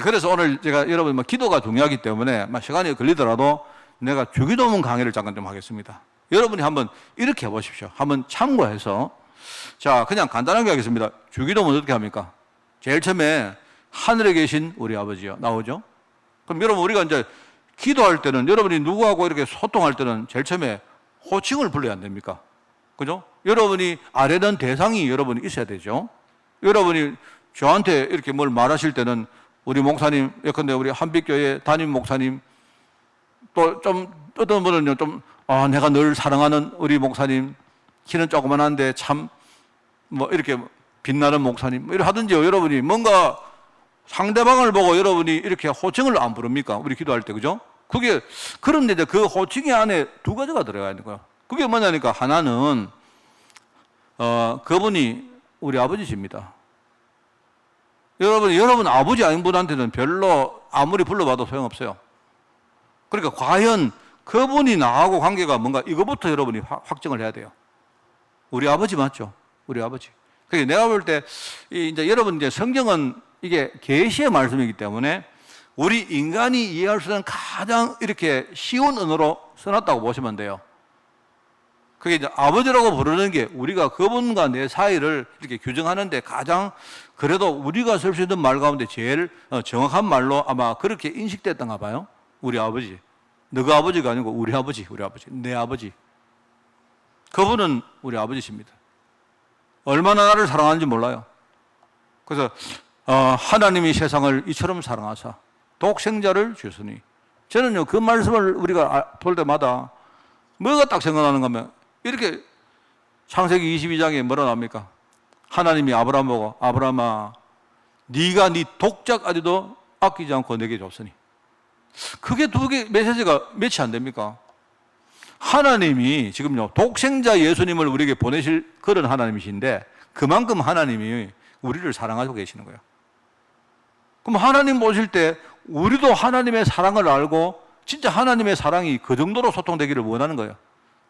그래서 오늘 제가 여러분 막 기도가 중요하기 때문에 막 시간이 걸리더라도 내가 주기도문 강의를 잠깐 좀 하겠습니다. 여러분이 한번 이렇게 해보십시오. 한번 참고해서 자 그냥 간단하게 하겠습니다. 주기도문 어떻게 합니까? 제일 처음에 하늘에 계신 우리 아버지요 나오죠? 그럼 여러분 우리가 이제 기도할 때는 여러분이 누구하고 이렇게 소통할 때는 제일 처음에 호칭을 불러야 안 됩니까? 그죠? 여러분이 아뢰는 대상이 여러분이 있어야 되죠. 여러분이 저한테 이렇게 뭘 말하실 때는 우리 목사님, 예컨대 우리 한빛교회 담임 목사님, 또 좀 어떤 분은요 좀 내가 늘 사랑하는 우리 목사님, 키는 조그만한데 참 뭐 이렇게 빛나는 목사님, 뭐 이렇게 하든지요. 여러분이 뭔가 상대방을 보고 여러분이 이렇게 호칭을 안 부릅니까? 우리 기도할 때, 그죠? 그게, 그런데 이제 그 호칭이 안에 두 가지가 들어가 있는 거예요. 그게 뭐냐니까, 하나는, 그분이 우리 아버지십니다. 여러분 아버지 아닌 분한테는 별로 아무리 불러봐도 소용없어요. 그러니까 과연 그분이 나하고 관계가 뭔가 이거부터 여러분이 확정을 해야 돼요. 우리 아버지 맞죠? 우리 아버지. 그러니까 내가 볼 때, 이제 여러분 이제 성경은 이게 계시의 말씀이기 때문에 우리 인간이 이해할 수 있는 가장 이렇게 쉬운 언어로 써놨다고 보시면 돼요. 그게 이제 아버지라고 부르는 게 우리가 그분과 내 사이를 이렇게 규정하는데 가장 그래도 우리가 쓸 수 있는 말 가운데 제일 정확한 말로 아마 그렇게 인식됐던가 봐요. 우리 아버지. 너가 아버지가 아니고 우리 아버지, 내 아버지. 그분은 우리 아버지십니다. 얼마나 나를 사랑하는지 몰라요. 그래서 하나님이 세상을 이처럼 사랑하사 독생자를 주시니 저는요 그 말씀을 우리가 볼 때마다 뭐가 딱 생각나는 거면 이렇게 창세기 22장에 뭐라 나옵니까? 하나님이 아브라함 보고 아브라함아 네가 네 독자까지도 아끼지 않고 내게 줬으니 그게 두 개 메시지가 매치 안 됩니까? 하나님이 지금요 독생자 예수님을 우리에게 보내실 그런 하나님이신데 그만큼 하나님이 우리를 사랑하고 계시는 거예요. 그럼 하나님 보실 때 우리도 하나님의 사랑을 알고 진짜 하나님의 사랑이 그 정도로 소통되기를 원하는 거예요.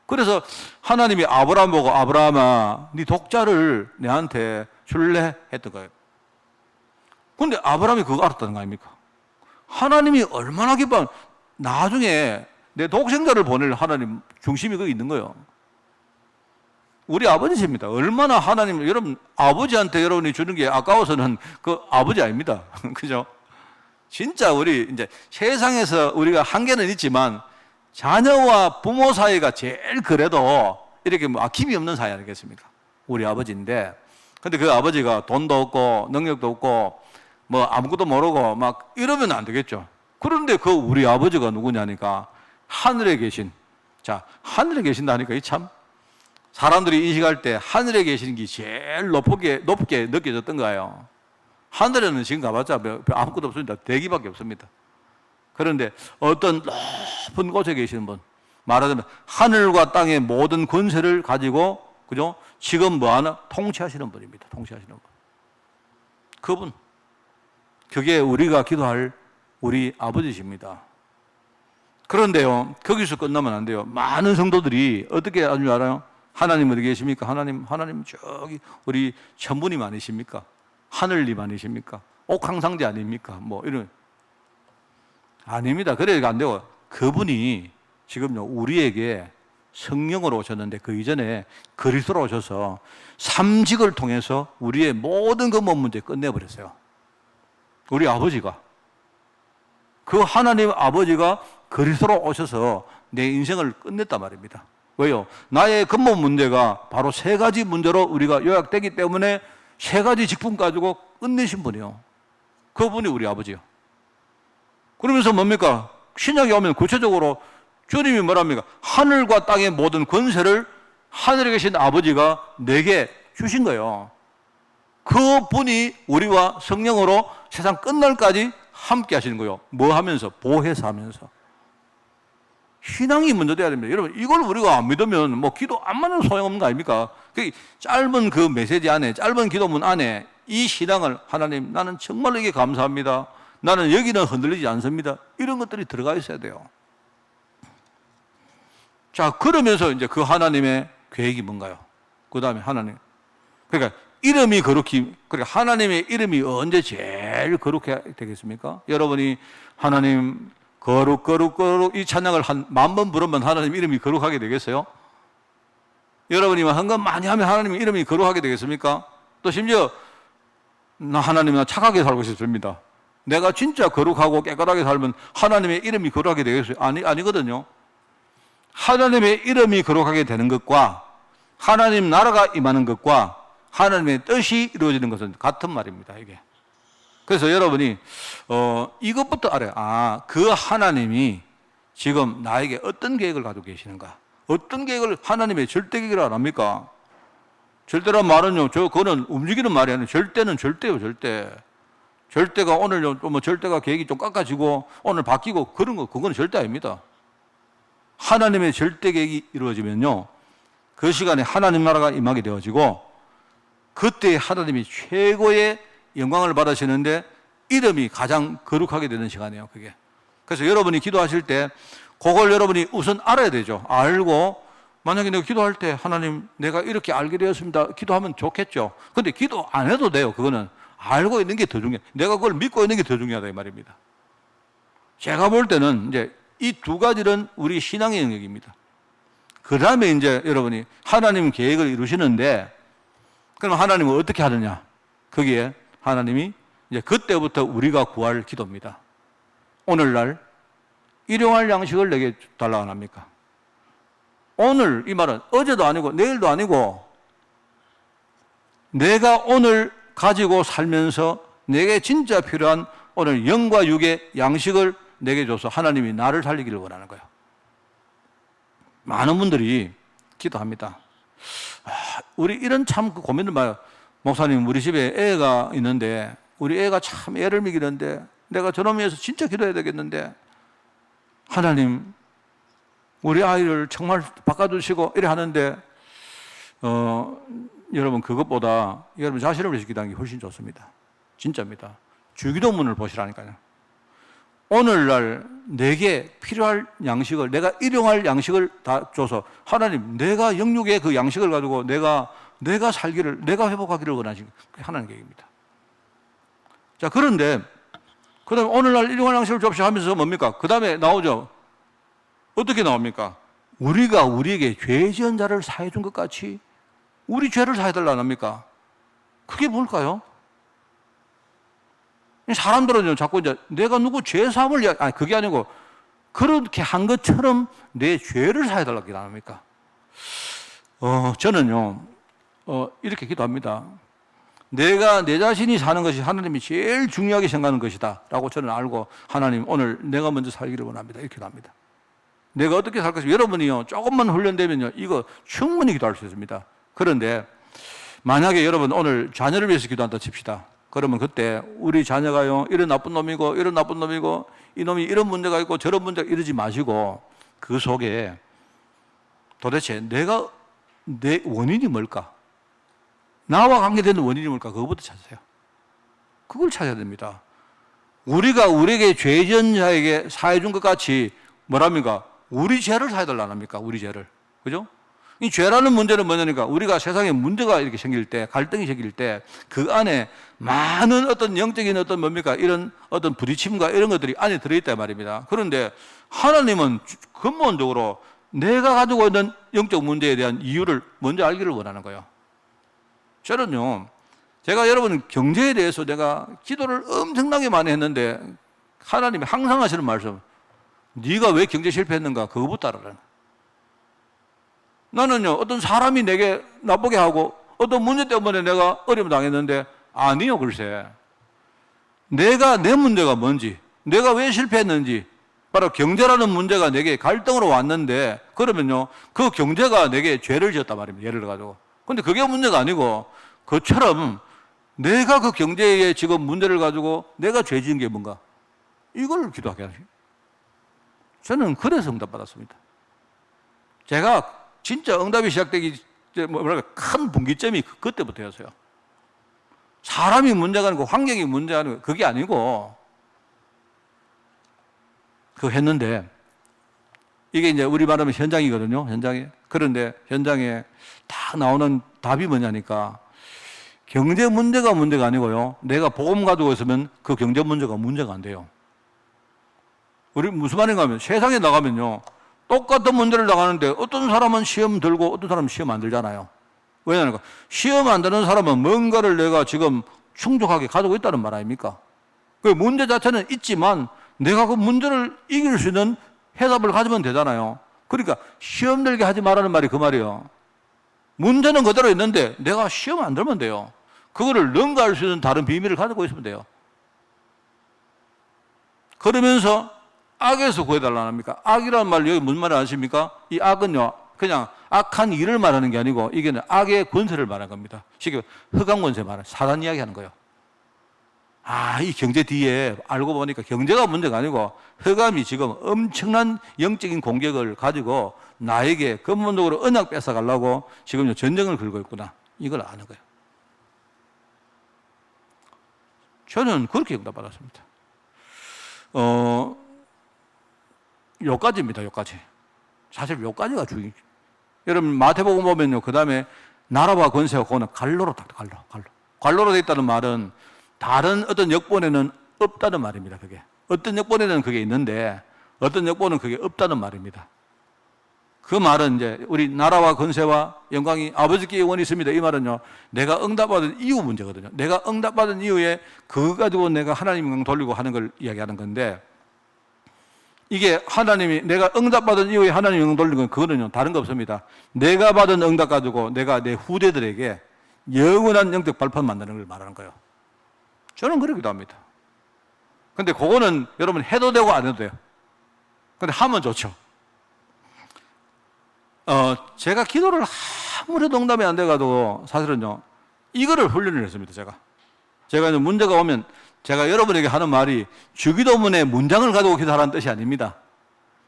그래서 하나님이 아브라함 보고 아브라함아 네 독자를 내한테 줄래 했던 거예요. 그런데 아브라함이 그거 알았다는 거 아닙니까? 하나님이 얼마나 기뻐 나중에 내 독생자를 보낼 하나님 중심이 거기 있는 거예요. 우리 아버지십니다. 얼마나 하나님, 여러분, 아버지한테 여러분이 주는 게 아까워서는 그 아버지 아닙니다. 그죠? 진짜 우리 이제 세상에서 우리가 한계는 있지만 자녀와 부모 사이가 제일 그래도 이렇게 뭐 아낌이 없는 사이 아니겠습니까? 우리 아버지인데. 근데 그 아버지가 돈도 없고 능력도 없고 뭐 아무것도 모르고 막 이러면 안 되겠죠. 그런데 그 우리 아버지가 누구냐니까 하늘에 계신, 자, 하늘에 계신다니까 이 참 사람들이 인식할 때 하늘에 계시는 게 제일 높게 느껴졌던 거예요. 하늘에는 지금 가봤자 아무것도 없습니다. 대기밖에 없습니다. 그런데 어떤 높은 곳에 계시는 분, 말하자면 하늘과 땅의 모든 권세를 가지고, 그죠? 지금 뭐 하나? 통치하시는 분입니다. 통치하시는 분. 그분. 그게 우리가 기도할 우리 아버지십니다. 그런데요, 거기서 끝나면 안 돼요. 많은 성도들이 어떻게 하는 줄 알아요? 하나님 어디 계십니까? 하나님 저기 우리 천부님 아니십니까? 하늘님 아니십니까? 옥황상제 아닙니까? 뭐 이런. 아닙니다. 그래가 안 되고 그분이 지금요 우리에게 성령으로 오셨는데 그 이전에 그리스도로 오셔서 삼직을 통해서 우리의 모든 근본 문제 끝내버렸어요. 우리 아버지가. 그 하나님 아버지가 그리스도로 오셔서 내 인생을 끝냈단 말입니다. 왜요? 나의 근본 문제가 바로 세 가지 문제로 우리가 요약되기 때문에 세 가지 직분 가지고 끝내신 분이요. 그분이 우리 아버지요. 그러면서 뭡니까? 신약에 오면 구체적으로 주님이 뭐랍니까? 하늘과 땅의 모든 권세를 하늘에 계신 아버지가 내게 주신 거예요. 그 분이 우리와 성령으로 세상 끝날까지 함께 하시는 거예요. 뭐 하면서? 보혜사 하면서. 신앙이 먼저 돼야 됩니다. 여러분, 이걸 우리가 안 믿으면 뭐 기도 안 받는 소용없는 거 아닙니까? 그 짧은 그 메시지 안에, 짧은 기도문 안에 이 신앙을, 하나님, 나는 정말로 이게 감사합니다. 나는 여기는 흔들리지 않습니다. 이런 것들이 들어가 있어야 돼요. 자, 그러면서 이제 그 하나님의 계획이 뭔가요? 그 다음에 하나님. 그러니까 이름이 거룩히, 그러니까 하나님의 이름이 언제 제일 거룩해야 되겠습니까? 여러분이 하나님 거룩 거룩 거룩 이 찬양을 한 10,000번 부르면 하나님 이름이 거룩하게 되겠어요? 여러분이 헌금 많이 하면 하나님 이름이 거룩하게 되겠습니까? 또 심지어 나 하나님 나 착하게 살고 싶습니다. 내가 진짜 거룩하고 깨끗하게 살면 하나님의 이름이 거룩하게 되겠어요? 아니거든요. 하나님의 이름이 거룩하게 되는 것과 하나님 나라가 임하는 것과 하나님의 뜻이 이루어지는 것은 같은 말입니다, 이게. 그래서 여러분이 이것부터 알아요. 그 하나님이 지금 나에게 어떤 계획을 가지고 계시는가? 어떤 계획을, 하나님의 절대 계획을 안 합니까? 절대란 말은요, 그거는 움직이는 말이 아니에요. 절대는 절대요, 절대. 절대가 오늘 뭐 절대가 계획이 좀 깎아지고 오늘 바뀌고 그런 거, 그거는 절대 아닙니다. 하나님의 절대 계획이 이루어지면요, 그 시간에 하나님 나라가 임하게 되어지고 그때 하나님이 최고의 영광을 받으시는데 이름이 가장 거룩하게 되는 시간이에요, 그게. 그래서 여러분이 기도하실 때 그걸 여러분이 우선 알아야 되죠. 알고 만약에 내가 기도할 때 하나님 내가 이렇게 알게 되었습니다. 기도하면 좋겠죠. 근데 기도 안 해도 돼요. 그거는 알고 있는 게 더 중요해요. 내가 그걸 믿고 있는 게 더 중요하다 이 말입니다. 제가 볼 때는 이제 이 두 가지는 우리 신앙의 영역입니다. 그 다음에 이제 여러분이 하나님 계획을 이루시는데 그럼 하나님은 어떻게 하느냐? 거기에 하나님이 이제 그때부터 우리가 구할 기도입니다. 오늘날 일용할 양식을 내게 달라고 안 합니까? 오늘 이 말은 어제도 아니고 내일도 아니고 내가 오늘 가지고 살면서 내게 진짜 필요한 오늘 영과 육의 양식을 내게 줘서 하나님이 나를 살리기를 원하는 거예요. 많은 분들이 기도합니다. 우리 이런 참 고민을 봐요. 목사님, 우리 집에 애가 있는데 우리 애가 참 애를 먹이는데 내가 저놈 위해서 진짜 기도해야 되겠는데 하나님 우리 아이를 정말 바꿔주시고 이래 하는데 여러분 그것보다 여러분 자신을 위해서 기도하는 게 훨씬 좋습니다. 진짜입니다. 주기도문을 보시라니까요. 오늘날 내게 필요할 양식을, 내가 일용할 양식을 다 줘서 하나님 내가 영육의 그 양식을 가지고 내가 살기를, 내가 회복하기를 원하시는 하나님의 계획입니다. 자, 그런데 그 다음에 오늘날 일용할 양식을 줍시오 하면서 뭡니까? 그 다음에 나오죠. 어떻게 나옵니까? 우리가 우리에게 죄 지은 자를 사해 준 것 같이 우리 죄를 사해달라 안 합니까? 그게 뭘까요? 사람들은 자꾸 이제 내가 누구 죄 사함을, 그게 아니고 그렇게 한 것처럼 내 죄를 사해달라고 안 합니까? 저는요, 이렇게 기도합니다. 내가 내 자신이 사는 것이 하나님이 제일 중요하게 생각하는 것이다 라고 저는 알고 하나님 오늘 내가 먼저 살기를 원합니다. 이렇게 기도합니다. 내가 어떻게 살 것인가. 여러분이요, 조금만 훈련되면요, 이거 충분히 기도할 수 있습니다. 그런데 만약에 여러분 오늘 자녀를 위해서 기도한다 칩시다. 그러면 그때 우리 자녀가요, 이런 나쁜 놈이고 이런 나쁜 놈이고 이놈이 이런 문제가 있고 저런 문제가 이러지 마시고 그 속에 도대체 내 원인이 뭘까? 나와 관계되는 원인이 뭘까? 그거부터 찾으세요. 그걸 찾아야 됩니다. 우리가 우리에게 죄 지은 자에게 사해 준 것 같이 뭐랍니까? 우리 죄를 사해달라 안 합니까? 우리 죄를. 그죠? 이 죄라는 문제는 뭐냐니까 우리가 세상에 문제가 이렇게 생길 때, 갈등이 생길 때 그 안에 많은 어떤 영적인 어떤 뭡니까? 이런 어떤 부딪힘과 이런 것들이 안에 들어있단 말입니다. 그런데 하나님은 근본적으로 내가 가지고 있는 영적 문제에 대한 이유를 먼저 알기를 원하는 거예요. 저는요, 제가 여러분 경제에 대해서 내가 기도를 엄청나게 많이 했는데 하나님이 항상 하시는 말씀, 네가 왜 경제 실패했는가? 그거부터 알아라. 나는요, 어떤 사람이 내게 나쁘게 하고 어떤 문제 때문에 내가 어려움 당했는데 아니요, 글쎄. 내가 내 문제가 뭔지, 내가 왜 실패했는지, 바로 경제라는 문제가 내게 갈등으로 왔는데 그러면요, 그 경제가 내게 죄를 지었단 말입니다. 예를 들어가지고. 근데 그게 문제가 아니고 그처럼 내가 그 경제에 지금 문제를 가지고 내가 죄 지은 게 뭔가? 이걸 기도하게 하죠. 저는 그래서 응답받았습니다. 제가 진짜 응답이 시작되기 뭐랄까 큰 분기점이 그때부터였어요. 사람이 문제가 아니고 환경이 문제가 아니고 그게 아니고 그거 했는데 이게 이제 우리 말하면 현장이거든요. 현장에. 그런데 현장에 딱 나오는 답이 뭐냐니까 경제 문제가 문제가 아니고요. 내가 복음 가지고 있으면 그 경제 문제가 문제가 안 돼요. 우리 무슨 말인가 하면 세상에 나가면요. 똑같은 문제를 나가는데 어떤 사람은 시험 들고 어떤 사람은 시험 안 들잖아요. 왜냐하면 시험 안 드는 사람은 뭔가를 내가 지금 충족하게 가지고 있다는 말 아닙니까? 그 문제 자체는 있지만 내가 그 문제를 이길 수 있는 해답을 가지면 되잖아요. 그러니까 시험 들게 하지 말라는 말이 그 말이에요. 문제는 그대로 있는데 내가 시험 안 들면 돼요. 그거를 능가할 수 있는 다른 비밀을 가지고 있으면 돼요. 그러면서 악에서 구해달라는 합니까? 악이라는 말 여기 무슨 말을 아십니까? 이 악은요 그냥 악한 일을 말하는 게 아니고 이게 악의 권세를 말하는 겁니다. 쉽게 흑암 권세 말하는 사단 이야기하는 거예요. 아, 이 경제 뒤에 알고 보니까 경제가 문제가 아니고 흑암이 지금 엄청난 영적인 공격을 가지고 나에게 근본적으로 언약 뺏어가려고 지금 전쟁을 걸고 있구나. 이걸 아는 거예요. 저는 그렇게 응답받았습니다. 요까지입니다. 요까지. 사실 요까지가 중요해요. 여러분 마태복음 보면요. 그 다음에 나라와 권세와 그거는 갈로로 딱 갈로. 갈로로 돼 있다는 말은 다른 어떤 역본에는 없다는 말입니다. 그게 어떤 역본에는 그게 있는데 어떤 역본은 그게 없다는 말입니다. 그 말은 이제 우리 나라와 권세와 영광이 아버지께 영원히 있습니다. 이 말은요. 내가 응답받은 이후 문제거든요. 내가 응답받은 이후에 그거 가지고 내가 하나님 영광 돌리고 하는 걸 이야기하는 건데 이게 하나님이 내가 응답받은 이후에 하나님 영광 돌리는 건 그거는요. 다른 거 없습니다. 내가 받은 응답 가지고 내가 내 후대들에게 영원한 영적 발판 만드는 걸 말하는 거예요. 저는 그러기도 합니다. 근데 그거는 여러분 해도 되고 안 해도 돼요. 근데 하면 좋죠. 제가 기도를 아무래도 응답이 안 돼가지고 사실은요, 이거를 훈련을 했습니다, 제가 이제 문제가 오면 제가 여러분에게 하는 말이 주기도문에 문장을 가지고 기도하라는 뜻이 아닙니다.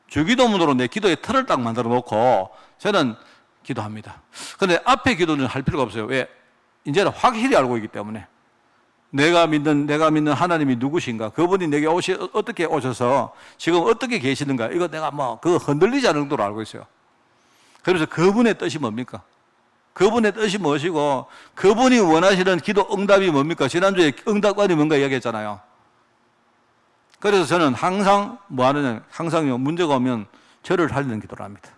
주기도문으로 내 기도의 틀을 딱 만들어 놓고 저는 기도합니다. 근데 앞에 기도는 할 필요가 없어요. 왜? 이제는 확실히 알고 있기 때문에. 내가 믿는 하나님이 누구신가? 그분이 내게 어떻게 오셔서 지금 어떻게 계시는가? 이거 내가 그 흔들리지 않을 정도로 알고 있어요. 그래서 그분의 뜻이 뭡니까? 그분의 뜻이 무엇이고 그분이 원하시는 기도 응답이 뭡니까? 지난주에 응답관이 뭔가 이야기했잖아요. 그래서 저는 항상 뭐 하느냐? 항상요, 문제가 오면 저를 살리는 기도를 합니다.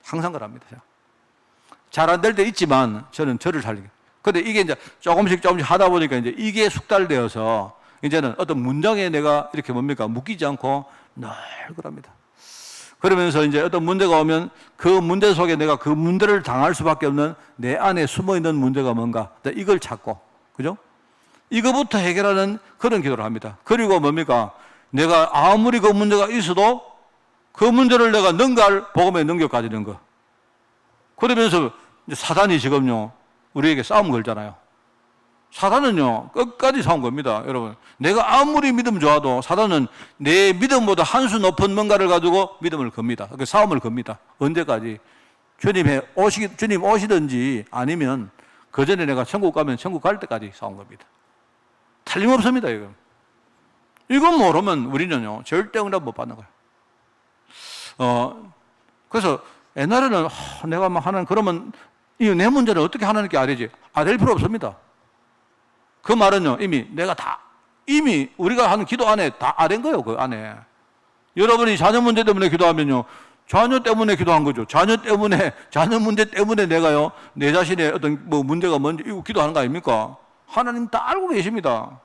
항상 그럽니다. 잘 안 될 때 있지만 저는 저를 살리는. 근데 이게 이제 조금씩 하다 보니까 이제 이게 숙달되어서 이제는 어떤 문장에 내가 이렇게 뭡니까? 묶이지 않고 늘 그럽니다. 그러면서 이제 어떤 문제가 오면 그 문제 속에 내가 그 문제를 당할 수밖에 없는 내 안에 숨어 있는 문제가 뭔가 이걸 찾고, 그죠? 이거부터 해결하는 그런 기도를 합니다. 그리고 뭡니까? 내가 아무리 그 문제가 있어도 그 문제를 내가 능가할 복음의 능력 가지는 거. 그러면서 이제 사단이 지금요, 우리에게 싸움 걸잖아요. 사단은요, 끝까지 싸운 겁니다, 여러분. 내가 아무리 믿음 좋아도 사단은 내 믿음보다 한 수 높은 뭔가를 가지고 믿음을 겁니다. 그 싸움을 겁니다. 언제까지? 주님 오시든지 아니면 그 전에 내가 천국 가면 천국 갈 때까지 싸운 겁니다. 틀림없습니다, 이건. 이건 모르면 우리는요, 절대 응답 못 받는 거예요. 그래서 옛날에는 내가 막 하는 그러면 내 문제는 어떻게 하나님께 아뢰지? 아뢰 필요 없습니다. 그 말은요, 이미 우리가 하는 기도 안에 다 아뢰인 거예요, 그 안에. 여러분이 자녀 문제 때문에 기도하면요, 자녀 때문에 기도한 거죠. 자녀 문제 때문에 내가요, 내 자신의 어떤 문제가 뭔지 이거 기도하는 거 아닙니까? 하나님 다 알고 계십니다.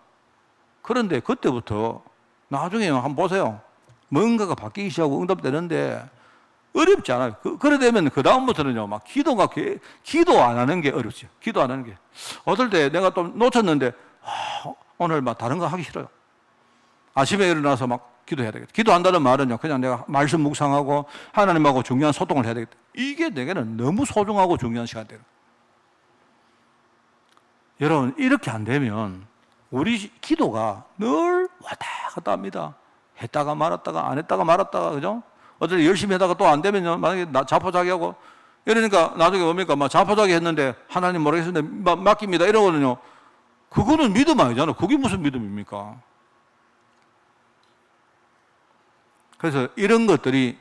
그런데 그때부터 나중에 한번 보세요. 뭔가가 바뀌기 시작하고 응답되는데 어렵지 않아요. 그래 되면 그 다음부터는요, 막 기도 안 하는 게 어렵죠. 기도 안 하는 게. 어떨 때 내가 또 놓쳤는데, 오늘 막 다른 거 하기 싫어요. 아침에 일어나서 막 기도해야 되겠다. 기도한다는 말은요, 그냥 내가 말씀 묵상하고 하나님하고 중요한 소통을 해야 되겠다. 이게 내게는 너무 소중하고 중요한 시간대예요. 여러분, 이렇게 안 되면 우리 기도가 늘 왔다 갔다 합니다. 했다가 말았다가 안 했다가 말았다가, 그죠? 어차피 열심히 하다가 또 안 되면요, 만약에 자포자기하고 이러니까 나중에 뭡니까? 막 자포자기 했는데 하나님 모르겠는데 맡깁니다 이러거든요. 그거는 믿음 아니잖아. 그게 무슨 믿음입니까? 그래서 이런 것들이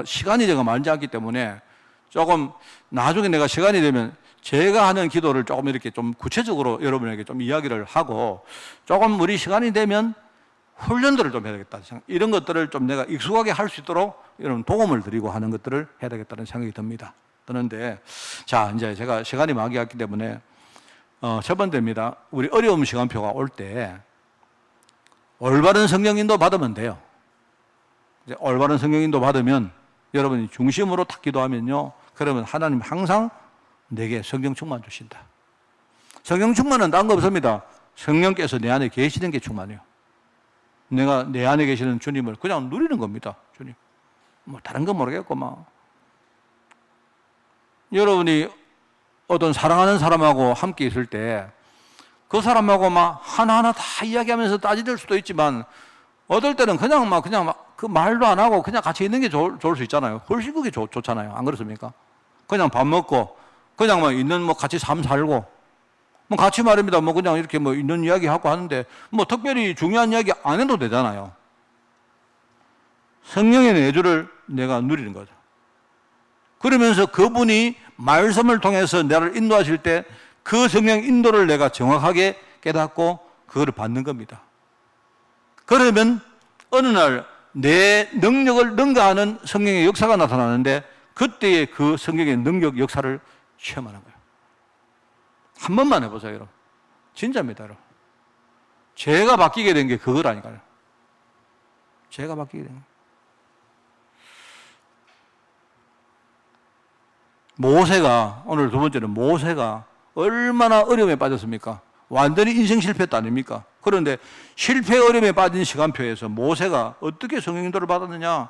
시간이 제가 많지 않기 때문에 조금 나중에 내가 시간이 되면 제가 하는 기도를 조금 이렇게 좀 구체적으로 여러분에게 좀 이야기를 하고, 조금 우리 시간이 되면 훈련들을 좀 해야 되겠다. 이런 것들을 좀 내가 익숙하게 할 수 있도록 이런 도움을 드리고 하는 것들을 해야 되겠다는 생각이 듭니다. 드는데, 자, 이제 제가 시간이 많이 갔기 때문에 첫 번째입니다. 우리 어려움 시간표가 올 때 올바른 성경 인도 받으면 돼요. 이제 올바른 성경 인도 받으면 여러분이 중심으로 딱 기도하면요, 그러면 하나님 항상 내게 성령 충만 주신다. 성령 충만은 딴 거 없습니다. 성령께서 내 안에 계시는 게 충만해요. 내가 내 안에 계시는 주님을 그냥 누리는 겁니다. 주님. 뭐 다른 건 모르겠고 여러분이 어떤 사랑하는 사람하고 함께 있을 때 그 사람하고 하나하나 다 이야기하면서 따지될 수도 있지만, 어떨 때는 그냥 그 말도 안 하고 그냥 같이 있는 게 좋을 수 있잖아요. 훨씬 그게 좋잖아요. 안 그렇습니까? 그냥 밥 먹고 그냥 있는 같이 삶 살고 같이 말입니다. 그냥 이렇게 있는 이야기 하고 하는데 특별히 중요한 이야기 안 해도 되잖아요. 성령의 내주를 내가 누리는 거죠. 그러면서 그분이 말씀을 통해서 나를 인도하실 때 그 성령 인도를 내가 정확하게 깨닫고 그거를 받는 겁니다. 그러면 어느 날 내 능력을 능가하는 성령의 역사가 나타나는데, 그때의 그 성령의 능력 역사를 체험하는 거예요. 한 번만 해보세요, 여러분. 진짜입니다, 여러분. 제가 바뀌게 된 게 그거라니까요. 제가 바뀌게 된 거예요. 모세가, 오늘 두 번째는 모세가 얼마나 어려움에 빠졌습니까? 완전히 인생 실패했다 아닙니까? 그런데 실패 어려움에 빠진 시간표에서 모세가 어떻게 성령 인도를 받았느냐?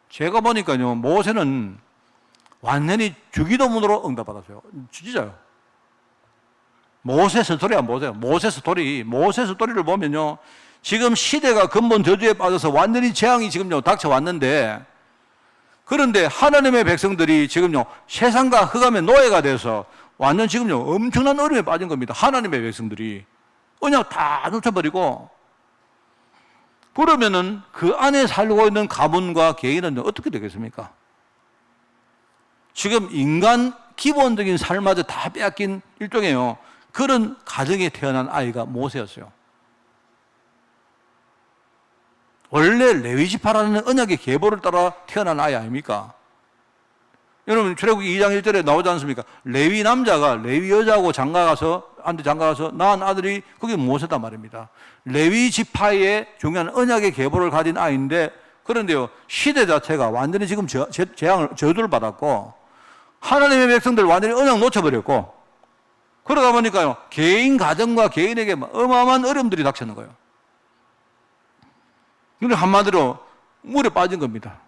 제가 보니까요, 모세는 완전히 주기도문으로 응답받았어요. 진짜요. 모세 스토리 한번 보세요. 모세 스토리를 보면요, 지금 시대가 근본 저주에 빠져서 완전히 재앙이 지금요 닥쳐왔는데, 그런데 하나님의 백성들이 지금요 세상과 흑암의 노예가 돼서 완전 지금요 엄청난 어려움에 빠진 겁니다. 하나님의 백성들이 언약 다 놓쳐버리고, 그러면은 그 안에 살고 있는 가문과 개인은 어떻게 되겠습니까? 지금 인간 기본적인 삶마저 다 빼앗긴 일종이에요. 그런 가정에 태어난 아이가 모세였어요. 원래 레위지파라는 언약의 계보를 따라 태어난 아이 아닙니까? 여러분 출애굽기 2장 1절에 나오지 않습니까? 레위 남자가 레위 여자하고 한테 장가가서 낳은 아들이 그게 모세단 말입니다. 레위 지파의 중요한 언약의 계보를 가진 아이인데, 그런데요 시대 자체가 완전히 지금 저주를 받았고, 하나님의 백성들 완전히 언약 놓쳐버렸고, 그러다 보니까요 개인 가정과 개인에게 어마어마한 어려움들이 닥치는 거예요. 그런데 한마디로 물에 빠진 겁니다.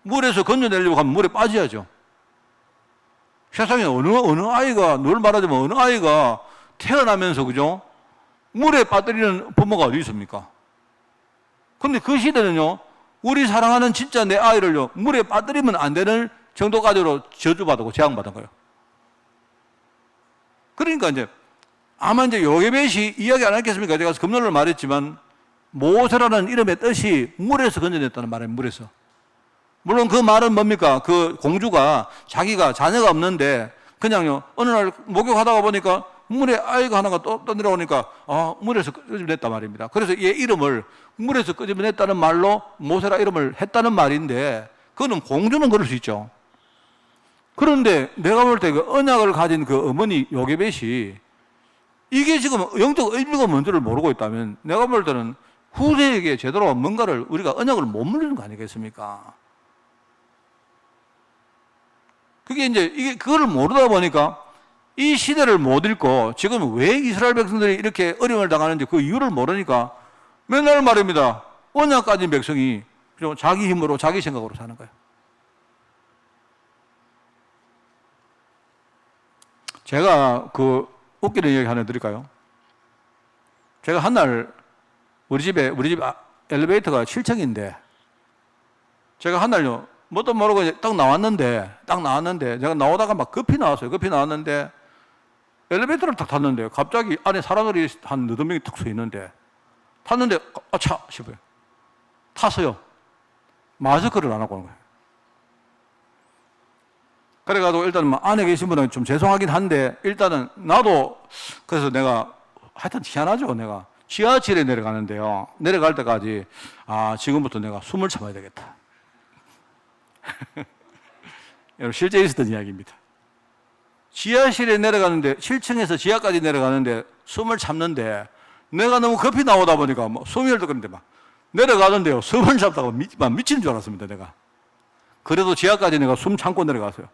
물에서 건져내려고 하면 물에 빠져야죠. 세상에 어느 아이가, 늘 말하자면 어느 아이가 태어나면서, 그죠? 물에 빠뜨리는 부모가 어디 있습니까? 근데 그 시대는요, 우리 사랑하는 진짜 내 아이를요, 물에 빠뜨리면 안 되는 정도까지로 저주받고 재앙받은 거예요. 그러니까 아마 요게벳이 이야기 안 했겠습니까? 제가 금요일날 말했지만, 모세라는 이름의 뜻이 물에서 건져냈다는 말이에요, 물에서. 물론 그 말은 뭡니까? 그 공주가 자기가 자녀가 없는데 그냥요 어느 날 목욕하다가 보니까 물에 아이가 하나가 떠내려오니까 물에서 끄집어냈단 말입니다. 그래서 얘 이름을 물에서 끄집어냈다는 말로 모세라 이름을 했다는 말인데, 그거는 공주는 그럴 수 있죠. 그런데 내가 볼 때 그 언약을 가진 그 어머니 요게벳이 이게 지금 영적 의미가 뭔지를 모르고 있다면, 내가 볼 때는 후세에게 제대로 뭔가를 우리가 언약을 못 물리는 거 아니겠습니까? 그게 이게 그거를 모르다 보니까 이 시대를 못 읽고, 지금 왜 이스라엘 백성들이 이렇게 어려움을 당하는지 그 이유를 모르니까 맨날 말입니다. 언약 가진 백성이 자기 힘으로 자기 생각으로 사는 거예요. 제가 웃기는 얘기 하나 드릴까요? 제가 한날 우리 집 엘리베이터가 7층인데 제가 한 날요 뭣도 모르고 이제 딱 나왔는데 제가 나오다가 막 급히 나왔어요. 급히 나왔는데 엘리베이터를 딱 탔는데 갑자기 안에 사람들이 한 8명이 탁 서 있는데 탔는데 아차 싶어요. 탔어요. 마스크를 안 하고 오는 거예요. 그래가지고 일단 뭐 안에 계신 분은 좀 죄송하긴 한데 일단은 나도 그래서 내가 하여튼 희한하죠. 내가 지하철에 내려가는데요. 내려갈 때까지 지금부터 내가 숨을 참아야 되겠다. 여러분 실제 있었던 이야기입니다. 지하실에 내려가는데 7층에서 지하까지 내려가는데 숨을 참는데 내가 너무 급히 나오다 보니까 뭐 숨이 헐떡거리는데 막 내려가는데요. 숨을 참다가 미치는 줄 알았습니다. 내가. 그래도 지하까지 내가 숨 참고 내려갔어요.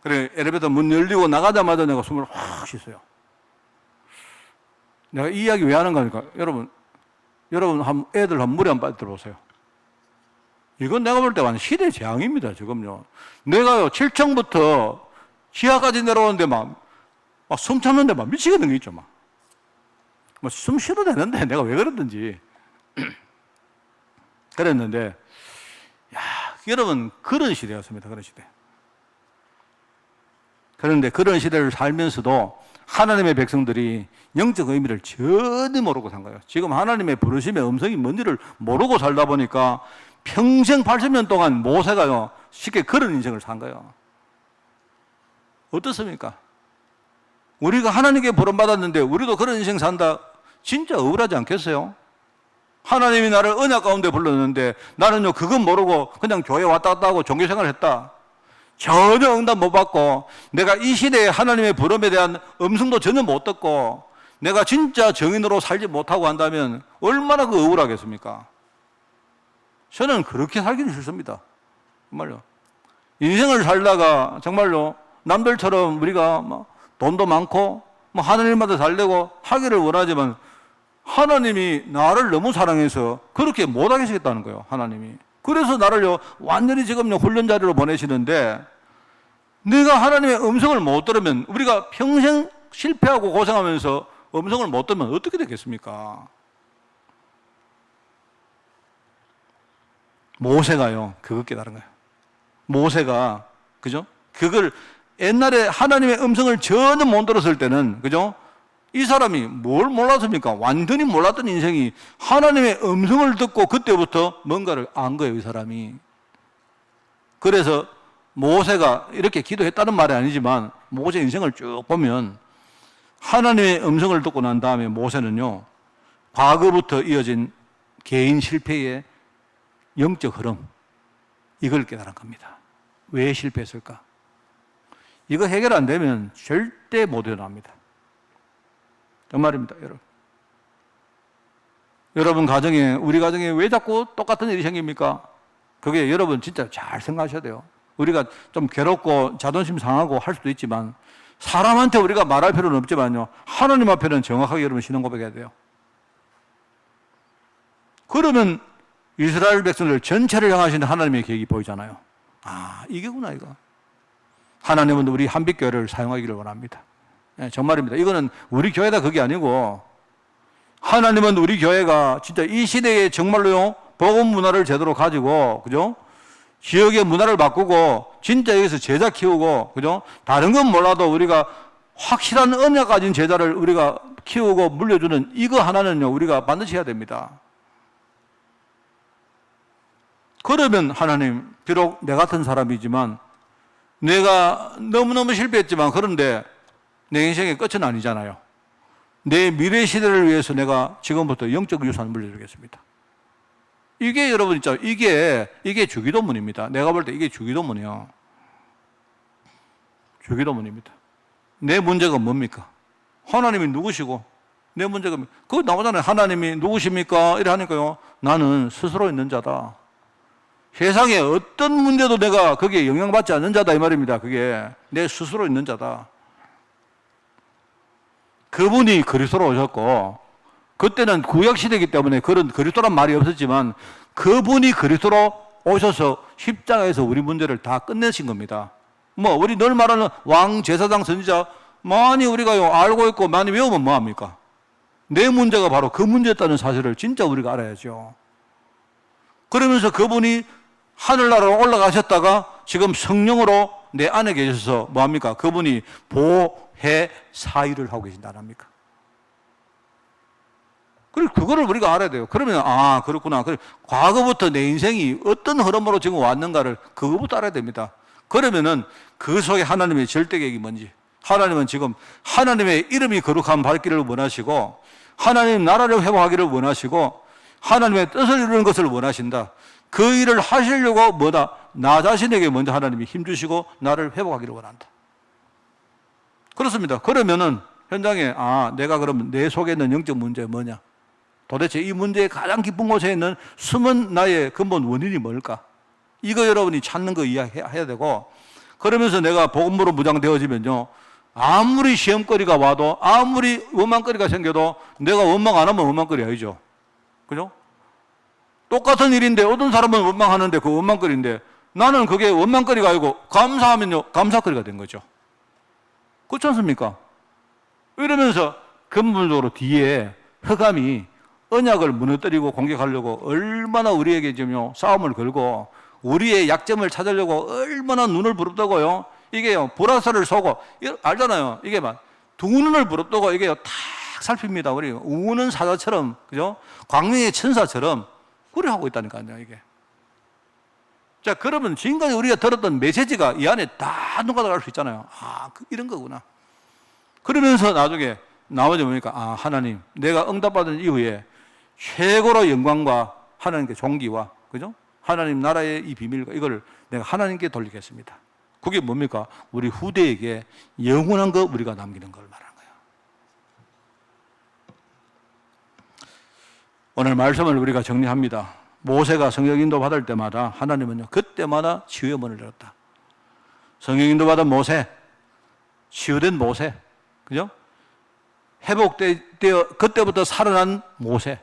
그래 엘리베이터 문 열리고 나가자마자 내가 숨을 확 쉬었어요. 내가 이 이야기 왜 하는가 하니까 여러분 애들 한 물에 한번 빠져들어보세요. 이건 내가 볼 때 완전 시대 재앙입니다. 지금요. 내가요 7층부터 지하까지 내려오는데 막 숨 참는데 막 미치겠는 게 있죠. 막 숨 쉬도 되는데 내가 왜 그랬든지 그랬는데 여러분 그런 시대였습니다. 그런 시대. 그런데 그런 시대를 살면서도 하나님의 백성들이 영적 의미를 전혀 모르고 산 거예요. 지금 하나님의 부르심의 음성이 뭔지를 모르고 살다 보니까 평생 80년 동안 모세가요 쉽게 그런 인생을 산 거예요. 어떻습니까? 우리가 하나님께 부름받았는데 우리도 그런 인생 산다? 진짜 억울하지 않겠어요? 하나님이 나를 언약 가운데 불렀는데 나는요 그건 모르고 그냥 교회 왔다 갔다 하고 종교생활을 했다. 전혀 응답 못 받고 내가 이 시대에 하나님의 부름에 대한 음성도 전혀 못 듣고 내가 진짜 정인으로 살지 못하고 한다면 얼마나 그 억울하겠습니까? 저는 그렇게 살기는 싫습니다. 정말요. 인생을 살다가 정말로 남들처럼 우리가 돈도 많고 하늘마다 잘되고 하기를 원하지만 하나님이 나를 너무 사랑해서 그렇게 못하게 하시겠다는 거예요. 하나님이. 그래서 나를요 완전히 지금요 훈련 자리로 보내시는데 내가 하나님의 음성을 못 들으면 우리가 평생 실패하고 고생하면서 음성을 못 들으면 어떻게 되겠습니까? 모세가요 그거 깨달은 거예요. 모세가 그죠? 그걸 옛날에 하나님의 음성을 전혀 못 들었을 때는 그죠? 이 사람이 뭘 몰랐습니까? 완전히 몰랐던 인생이 하나님의 음성을 듣고 그때부터 뭔가를 안 거예요, 이 사람이. 그래서 모세가 이렇게 기도했다는 말이 아니지만 모세 인생을 쭉 보면 하나님의 음성을 듣고 난 다음에 모세는요, 과거부터 이어진 개인 실패의 영적 흐름, 이걸 깨달은 겁니다. 왜 실패했을까? 이거 해결 안 되면 절대 못 일어납니다. 정말입니다, 여러분. 여러분 가정에, 우리 가정에 왜 자꾸 똑같은 일이 생깁니까? 그게 여러분 진짜 잘 생각하셔야 돼요. 우리가 좀 괴롭고 자존심 상하고 할 수도 있지만 사람한테 우리가 말할 필요는 없지만요, 하나님 앞에는 정확하게 여러분 신앙 고백해야 돼요. 그러면 이스라엘 백성들 전체를 향하시는 하나님의 계획이 보이잖아요. 아, 이게구나, 이거. 하나님은 우리 한빛교회를 사용하기를 원합니다. 네, 정말입니다. 이거는 우리 교회다 그게 아니고 하나님은 우리 교회가 진짜 이 시대에 정말로요 복음 문화를 제대로 가지고 그죠? 지역의 문화를 바꾸고 진짜 여기서 제자 키우고 그죠? 다른 건 몰라도 우리가 확실한 언약 가진 제자를 우리가 키우고 물려주는 이거 하나는요 우리가 반드시 해야 됩니다. 그러면 하나님 비록 내 같은 사람이지만 내가 너무너무 실패했지만 그런데 내 인생의 끝은 아니잖아요. 내 미래 시대를 위해서 내가 지금부터 영적 유산을 물려주겠습니다. 이게 여러분 있죠. 이게 주기도문입니다. 내가 볼 때 이게 주기도문이에요. 주기도문입니다. 내 문제가 뭡니까? 하나님이 누구시고 내 문제가 그거 나오잖아요. 하나님이 누구십니까? 이래 하니까요. 나는 스스로 있는 자다. 세상에 어떤 문제도 내가 거기에 영향받지 않는 자다 이 말입니다. 그게 내 스스로 있는 자다. 그분이 그리스도로 오셨고 그때는 구약시대이기 때문에 그런 그리스도란 말이 없었지만 그분이 그리스도로 오셔서 십자가에서 우리 문제를 다 끝내신 겁니다. 우리 늘 말하는 왕, 제사장, 선지자 많이 우리가 알고 있고 많이 외우면 뭐합니까? 내 문제가 바로 그 문제였다는 사실을 진짜 우리가 알아야죠. 그러면서 그분이 하늘나라로 올라가셨다가 지금 성령으로 내 안에 계셔서 뭐합니까? 그분이 보혜 사유를 하고 계신다 안 합니까? 그리고 그거를 우리가 알아야 돼요. 그러면 아 그렇구나. 그래 과거부터 내 인생이 어떤 흐름으로 지금 왔는가를 그거부터 알아야 됩니다. 그러면은 그 속에 하나님의 절대 계획이 뭔지, 하나님은 지금 하나님의 이름이 거룩한 발길을 원하시고 하나님 나라를 회복하기를 원하시고 하나님의 뜻을 이루는 것을 원하신다. 그 일을 하시려고 뭐다? 나 자신에게 먼저 하나님이 힘주시고 나를 회복하기를 원한다. 그렇습니다. 그러면은 현장에 아 내가 그러면 내 속에 있는 영적 문제 뭐냐? 도대체 이 문제의 가장 깊은 곳에 있는 숨은 나의 근본 원인이 뭘까? 이거 여러분이 찾는 거 이야기해야 되고, 그러면서 내가 복음으로 무장되어지면요, 아무리 시험거리가 와도 아무리 원망거리가 생겨도 내가 원망 안 하면 원망거리 아니죠. 그죠? 똑같은 일인데 어떤 사람은 원망하는데 그 원망거리인데 나는 그게 원망거리가 아니고 감사하면요 감사거리가 된 거죠. 그렇지 않습니까? 이러면서 근본적으로 뒤에 흑암이 언약을 무너뜨리고 공격하려고 얼마나 우리에게 지금 싸움을 걸고 우리의 약점을 찾으려고 얼마나 눈을 부릅뜨고요. 이게요 보라살을 쏘고 알잖아요. 이게 막 두 눈을 부릅뜨고 이게요 탁 살핍니다. 우리 우는 사자처럼 그죠? 광명의 천사처럼 그래 하고 있다니까요. 이게. 자 그러면 지금까지 우리가 들었던 메시지가 이 안에 다 녹아들어갈 수 있잖아요. 아 이런 거구나. 그러면서 나중에 나머지 보니까 아 하나님 내가 응답받은 이후에 최고로 영광과 하나님께 존귀와 그죠? 하나님 나라의 이 비밀과 이걸 내가 하나님께 돌리겠습니다. 그게 뭡니까? 우리 후대에게 영원한 거 우리가 남기는 걸 말하는 거예요. 오늘 말씀을 우리가 정리합니다. 모세가 성령인도 받을 때마다 하나님은요 그때마다 치유의 문을 열었다. 성령인도 받은 모세, 치유된 모세, 그죠? 회복되어 그때부터 살아난 모세.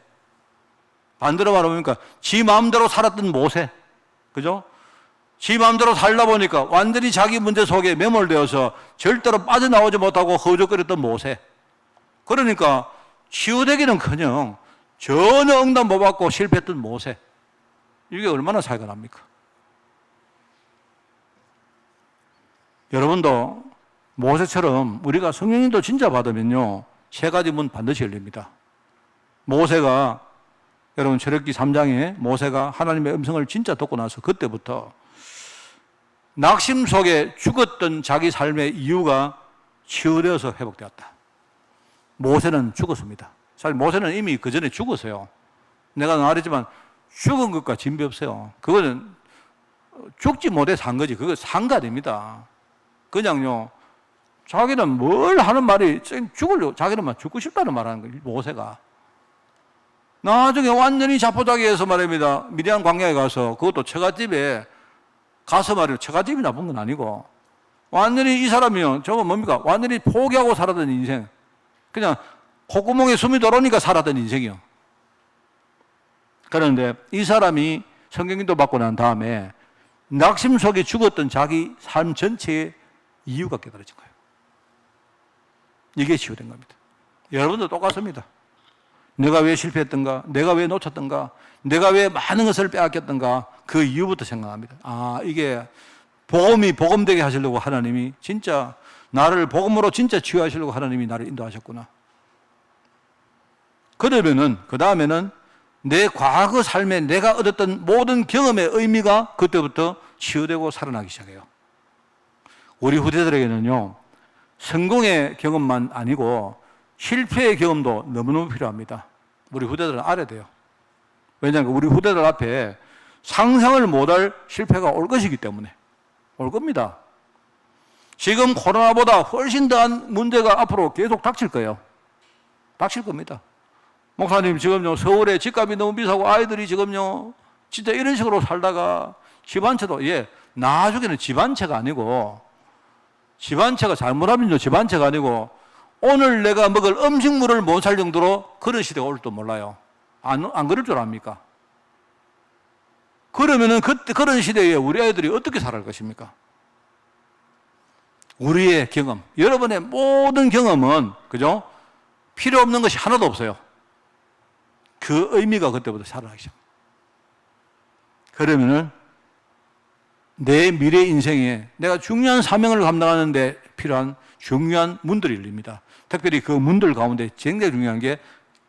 반대로 말하면 지 마음대로 살았던 모세, 그죠? 지 마음대로 살다 보니까 완전히 자기 문제 속에 매몰되어서 절대로 빠져나오지 못하고 허우적거렸던 모세. 그러니까 치유되기는커녕 전혀 응답 못 받고 실패했던 모세. 이게 얼마나 차이가 납니까? 여러분도 모세처럼 우리가 성령님도 진짜 받으면요 세 가지 문 반드시 열립니다. 모세가 여러분 출애굽기 3장에 모세가 하나님의 음성을 진짜 듣고 나서 그때부터 낙심 속에 죽었던 자기 삶의 이유가 치유되어서 회복되었다. 모세는 죽었습니다. 사실 모세는 이미 그 전에 죽었어요. 내가 말했지만 죽은 것과 진비 없어요. 그거는 죽지 못해 산 거지. 그거 산 거 아닙니다. 그냥요 자기는 뭘 하는 말이 죽으려고 자기는 막 죽고 싶다는 말 하는 거예요. 모세가. 나중에 완전히 자포자기해서 말입니다. 미디안 광야에 가서 그것도 처갓집에 가서 말이에요. 처갓집이 나쁜 건 아니고 완전히 이 사람이요. 저거 뭡니까? 완전히 포기하고 살았던 인생. 그냥 콧구멍에 숨이 들어오니까 살았던 인생이요. 그런데 이 사람이 성경인도 받고 난 다음에 낙심 속에 죽었던 자기 삶 전체의 이유가 깨달아진 거예요. 이게 치유된 겁니다. 여러분도 똑같습니다. 내가 왜 실패했던가? 내가 왜 놓쳤던가? 내가 왜 많은 것을 빼앗겼던가? 그 이유부터 생각합니다. 아, 이게 복음이 복음되게 하시려고 하나님이 진짜 나를 복음으로 진짜 치유하시려고 하나님이 나를 인도하셨구나. 그러면은 그 다음에는 내 과거 삶에 내가 얻었던 모든 경험의 의미가 그때부터 치유되고 살아나기 시작해요. 우리 후대들에게는요 성공의 경험만 아니고 실패의 경험도 너무너무 필요합니다. 우리 후대들은 알아야 돼요. 왜냐하면 우리 후대들 앞에 상상을 못할 실패가 올 것이기 때문에 올 겁니다. 지금 코로나보다 훨씬 더한 문제가 앞으로 계속 닥칠 거예요. 닥칠 겁니다. 목사님 지금요 서울에 집값이 너무 비싸고 아이들이 지금요 진짜 이런 식으로 살다가 집 한 채도 나중에는 집 한 채가 아니고 집 한 채가 잘못하면요 집 한 채가 아니고 오늘 내가 먹을 음식물을 못 살 정도로 그런 시대가 올지도 몰라요. 안 그럴 줄 압니까? 그러면은 그때 그런 시대에 우리 아이들이 어떻게 살아갈 것입니까? 우리의 경험, 여러분의 모든 경험은 그죠? 필요 없는 것이 하나도 없어요. 그 의미가 그때부터 살아나기 시작합니다. 그러면은 내 미래 인생에 내가 중요한 사명을 감당하는 데 필요한 중요한 문들이 열립니다. 특별히 그 문들 가운데 굉장히 중요한 게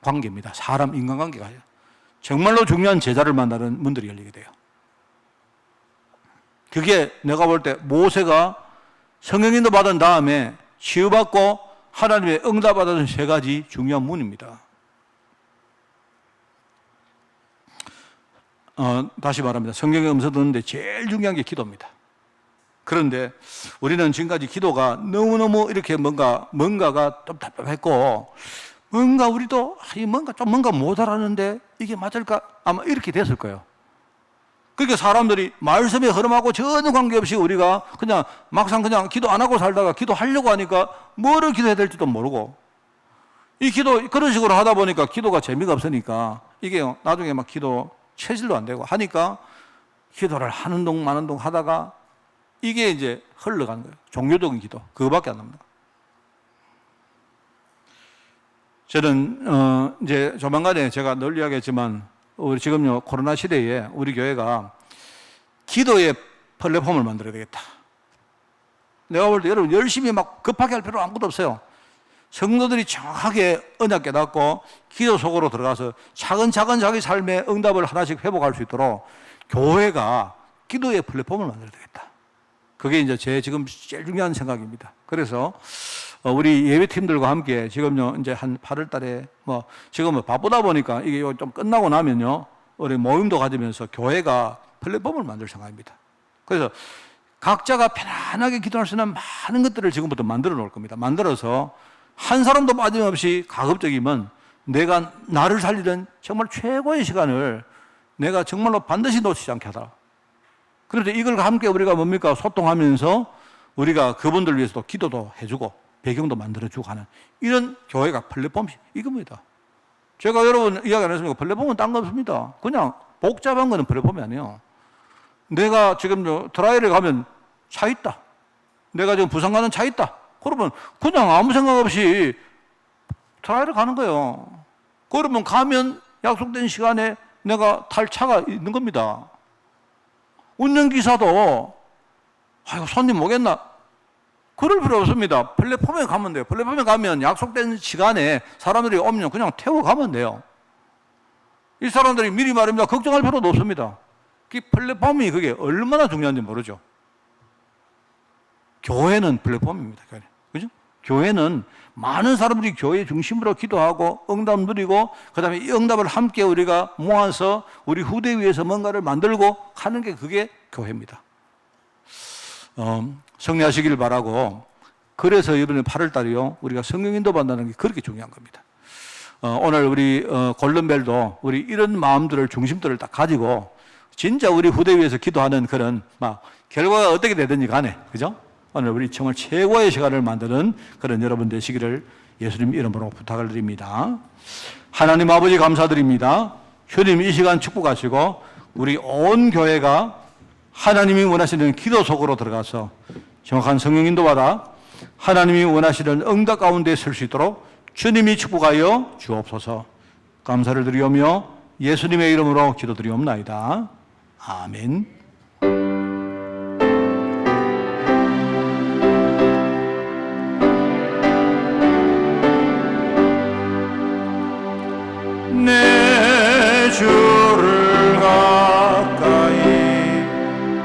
관계입니다. 사람 인간관계가 정말로 중요한 제자를 만나는 문들이 열리게 돼요. 그게 내가 볼 때 모세가 성령인도 받은 다음에 치유받고 하나님의 응답받은 세 가지 중요한 문입니다. 다시 말합니다. 성경의 음성 듣는데 제일 중요한 게 기도입니다. 그런데 우리는 지금까지 기도가 너무너무 이렇게 뭔가가 좀 답답했고, 뭔가 우리도 뭔가 못 알아는데 이게 맞을까? 아마 이렇게 됐을 거예요. 그러니까 사람들이 말씀에 흐름하고 전혀 관계없이 우리가 그냥 막상 그냥 기도 안 하고 살다가 기도하려고 하니까 뭐를 기도해야 될지도 모르고, 이 기도 그런 식으로 하다 보니까 기도가 재미가 없으니까 이게 나중에 막 기도 체질도 안 되고 하니까 기도를 하는 동 마는 동 하다가 이게 이제 흘러가는 거예요. 종교적인 기도. 그거밖에 안 납니다. 저는 이제 조만간에 제가 늘 이야기했지만 우리 지금요 코로나 시대에 우리 교회가 기도의 플랫폼을 만들어야 되겠다. 내가 볼 때 여러분 열심히 막 급하게 할 필요 아무것도 없어요. 성도들이 정확하게 언약 깨닫고 기도 속으로 들어가서 차근차근 자기 삶의 응답을 하나씩 회복할 수 있도록 교회가 기도의 플랫폼을 만들어야 되겠다. 그게 이제 제 지금 제일 중요한 생각입니다. 그래서 우리 예배팀들과 함께 지금요 이제 한 8월 달에 지금은 바쁘다 보니까 이게 좀 끝나고 나면요 우리 모임도 가지면서 교회가 플랫폼을 만들 생각입니다. 그래서 각자가 편안하게 기도할 수 있는 많은 것들을 지금부터 만들어 놓을 겁니다. 만들어서 한 사람도 빠짐없이 가급적이면 내가 나를 살리는 정말 최고의 시간을 내가 정말로 반드시 놓치지 않게 하라. 그런데 이걸 함께 우리가 뭡니까? 소통하면서 우리가 그분들 위해서도 기도도 해주고 배경도 만들어주고 하는 이런 교회가 플랫폼이 이겁니다. 제가 여러분 이야기 안 했습니까? 플랫폼은 딴 거 없습니다. 그냥 복잡한 거는 플랫폼이 아니에요. 내가 지금 트라이를 가면 차 있다. 내가 지금 부산 가는 차 있다. 그러면 그냥 아무 생각 없이 트라이를 가는 거예요. 그러면 가면 약속된 시간에 내가 탈 차가 있는 겁니다. 운전기사도 아이고 손님 오겠나? 그럴 필요 없습니다. 플랫폼에 가면 돼요. 플랫폼에 가면 약속된 시간에 사람들이 오면 그냥 태워 가면 돼요. 이 사람들이 미리 말입니다. 걱정할 필요도 없습니다. 그 플랫폼이 그게 얼마나 중요한지 모르죠. 교회는 플랫폼입니다. 그죠? 교회는 많은 사람들이 교회 중심으로 기도하고 응답 누리고 그다음에 이 응답을 함께 우리가 모아서 우리 후대 위해서 뭔가를 만들고 하는 게 그게 교회입니다. 승리하시길 바라고, 그래서 이번에 8월 달이요 우리가 성령 인도 받는 게 그렇게 중요한 겁니다. 오늘 우리 골든벨도 우리 이런 마음들을 중심들을 딱 가지고 진짜 우리 후대 위해서 기도하는 그런 결과가 어떻게 되든지 간에, 그죠? 오늘 우리 정말 최고의 시간을 만드는 그런 여러분 되시기를 예수님 이름으로 부탁을 드립니다. 하나님 아버지 감사드립니다. 주님 이 시간 축복하시고 우리 온 교회가 하나님이 원하시는 기도 속으로 들어가서 정확한 성령 인도받아 하나님이 원하시는 응답 가운데 설 수 있도록 주님이 축복하여 주옵소서. 감사를 드리오며 예수님의 이름으로 기도드리옵나이다. 아멘. 내 주를 가까이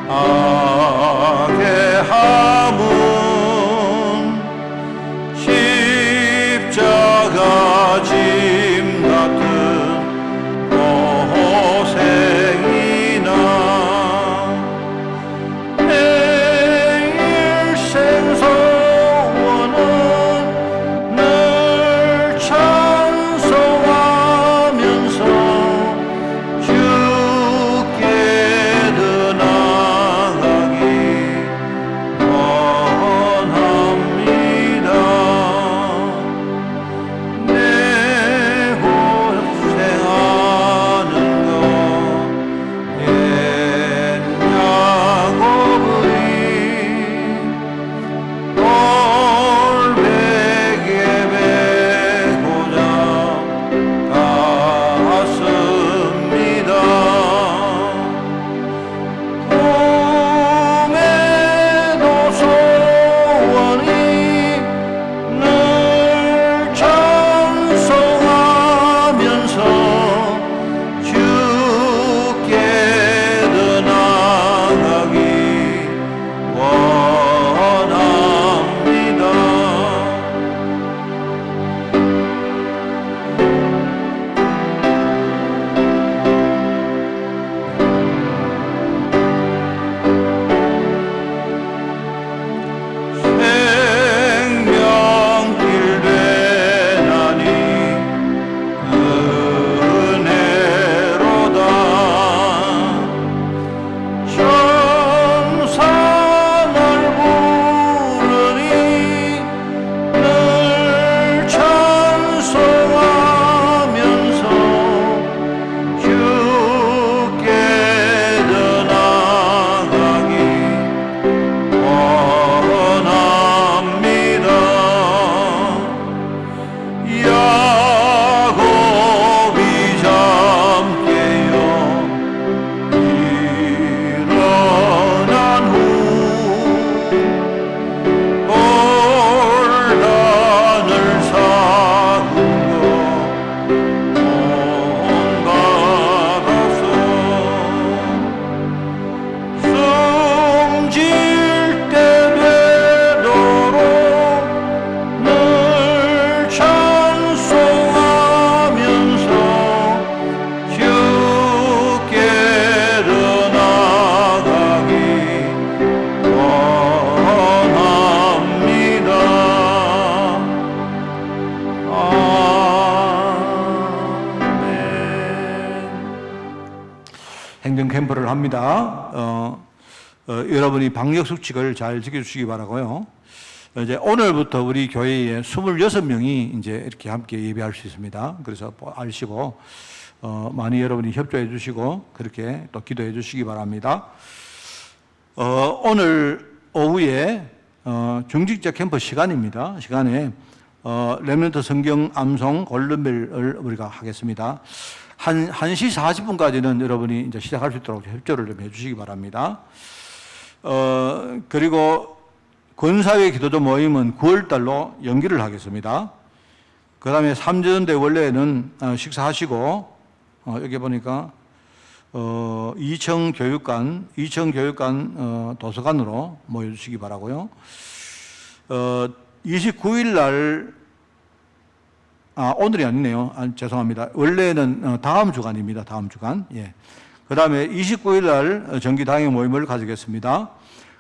하게 함은 십자가 짐 같은 고생이나 합니다. 여러분이 방역 수칙을 잘 지켜주시기 바라고요. 이제 오늘부터 우리 교회에 26명이 이제 이렇게 함께 예배할 수 있습니다. 그래서 아시고 많이 여러분이 협조해 주시고 그렇게 또 기도해 주시기 바랍니다. 오늘 오후에 중직자 캠프 시간입니다. 시간에 렘넌트 성경 암송 골든벨을 우리가 하겠습니다. 1시 40분까지는 여러분이 이제 시작할 수 있도록 협조를 좀 해주시기 바랍니다. 그리고 권사회 기도조 모임은 9월달로 연기를 하겠습니다. 그 다음에 3주전대 원래는 식사하시고 여기 보니까 이청교육관 도서관으로 모여주시기 바라고요. 29일 날 오늘이 아니네요. 죄송합니다. 원래는 다음 주간입니다. 다음 주간. 예. 그 다음에 29일 날 정기 당회 모임을 가지겠습니다.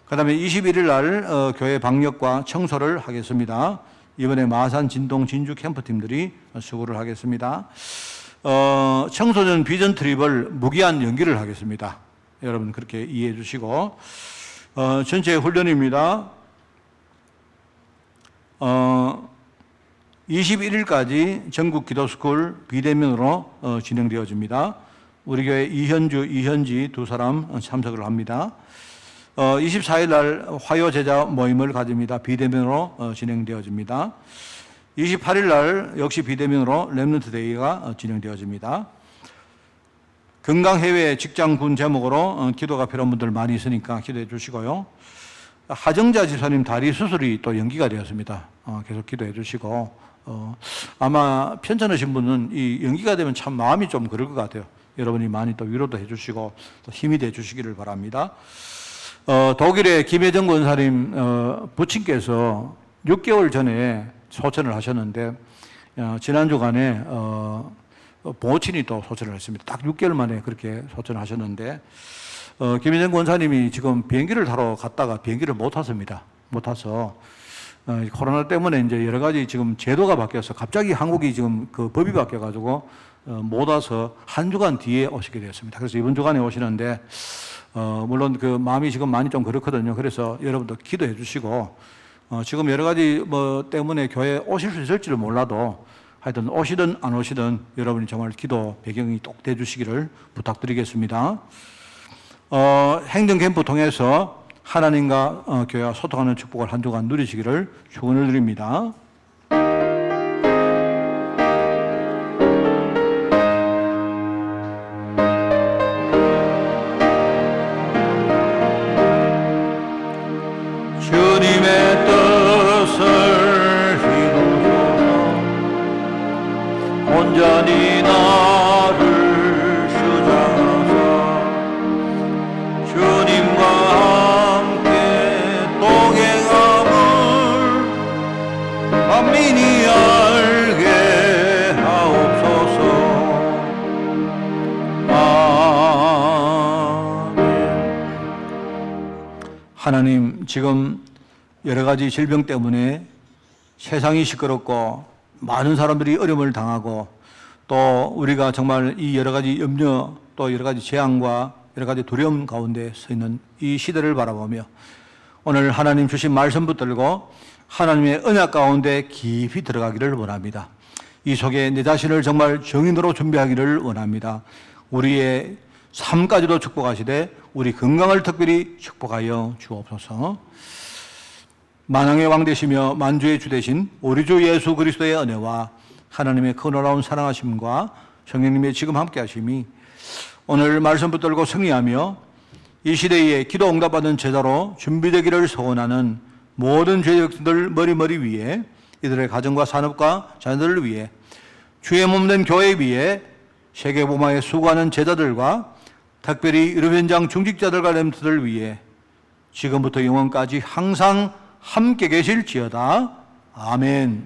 그 다음에 21일 날 교회 방역과 청소를 하겠습니다. 이번에 마산, 진동, 진주 캠프팀들이 수고를 하겠습니다. 청소년 비전 트립을 무기한 연기를 하겠습니다. 여러분 그렇게 이해해 주시고 전체 훈련입니다. 21일까지 전국 기도스쿨 비대면으로 진행되어집니다. 우리 교회 이현지 두 사람 참석을 합니다. 24일 날 화요 제자 모임을 가집니다. 비대면으로 진행되어집니다. 28일 날 역시 비대면으로 렘넌트 데이가 진행되어집니다. 건강해외 직장군 제목으로 기도가 필요한 분들 많이 있으니까 기도해 주시고요. 하정자 지사님 다리 수술이 또 연기가 되었습니다. 계속 기도해 주시고 아마 편찮으신 분은 이 연기가 되면 참 마음이 좀 그럴 것 같아요. 여러분이 많이 또 위로도 해 주시고 또 힘이 돼 주시기를 바랍니다. 독일의 김혜정 권사님 부친께서 6개월 전에 소천을 하셨는데 지난 주간에 보호친이 또 소천을 했습니다. 딱 6개월 만에 그렇게 소천을 하셨는데 김혜정 권사님이 지금 비행기를 타러 갔다가 비행기를 못 탔습니다. 못 타서 코로나 때문에 이제 여러 가지 지금 제도가 바뀌어서 갑자기 한국이 지금 그 법이 바뀌어가지고 못 와서 한 주간 뒤에 오시게 되었습니다. 그래서 이번 주간에 오시는데 물론 그 마음이 지금 많이 좀 그렇거든요. 그래서 여러분도 기도해 주시고 지금 여러 가지 뭐 때문에 교회에 오실 수 있을지를 몰라도 하여튼 오시든 안 오시든 여러분이 정말 기도 배경이 꼭 돼 주시기를 부탁드리겠습니다. 행정 캠프 통해서 하나님과 교회와 소통하는 축복을 한 주간 누리시기를 축원을 드립니다. 주님의 뜻을 이루소서 온전히 나를 주장하사 주님과 함께 동행함을 만민이 알게 하옵소서. 하나님, 지금 여러 가지 질병 때문에 세상이 시끄럽고 많은 사람들이 어려움을 당하고 또 우리가 정말 이 여러 가지 염려 또 여러 가지 재앙과 여러 가지 두려움 가운데 서 있는 이 시대를 바라보며 오늘 하나님 주신 말씀 붙들고 하나님의 언약 가운데 깊이 들어가기를 원합니다. 이 속에 내 자신을 정말 정인으로 준비하기를 원합니다. 우리의 삶까지도 축복하시되 우리 건강을 특별히 축복하여 주옵소서. 만왕의 왕 되시며 만주의 주 되신 우리 주 예수 그리스도의 은혜와 하나님의 그 놀라운 사랑하심과 성령님의 지금 함께 하심이 오늘 말씀 붙들고 승리하며 이 시대에 기도 응답받은 제자로 준비되기를 소원하는 모든 죄적들 머리 위에 이들의 가정과 산업과 자녀들을 위해 주의 몸된 교회 위에 세계복음화에 수고하는 제자들과 특별히 의료 현장 중직자들과 렘트들 위해 지금부터 영원까지 항상 함께 계실지어다. 아멘.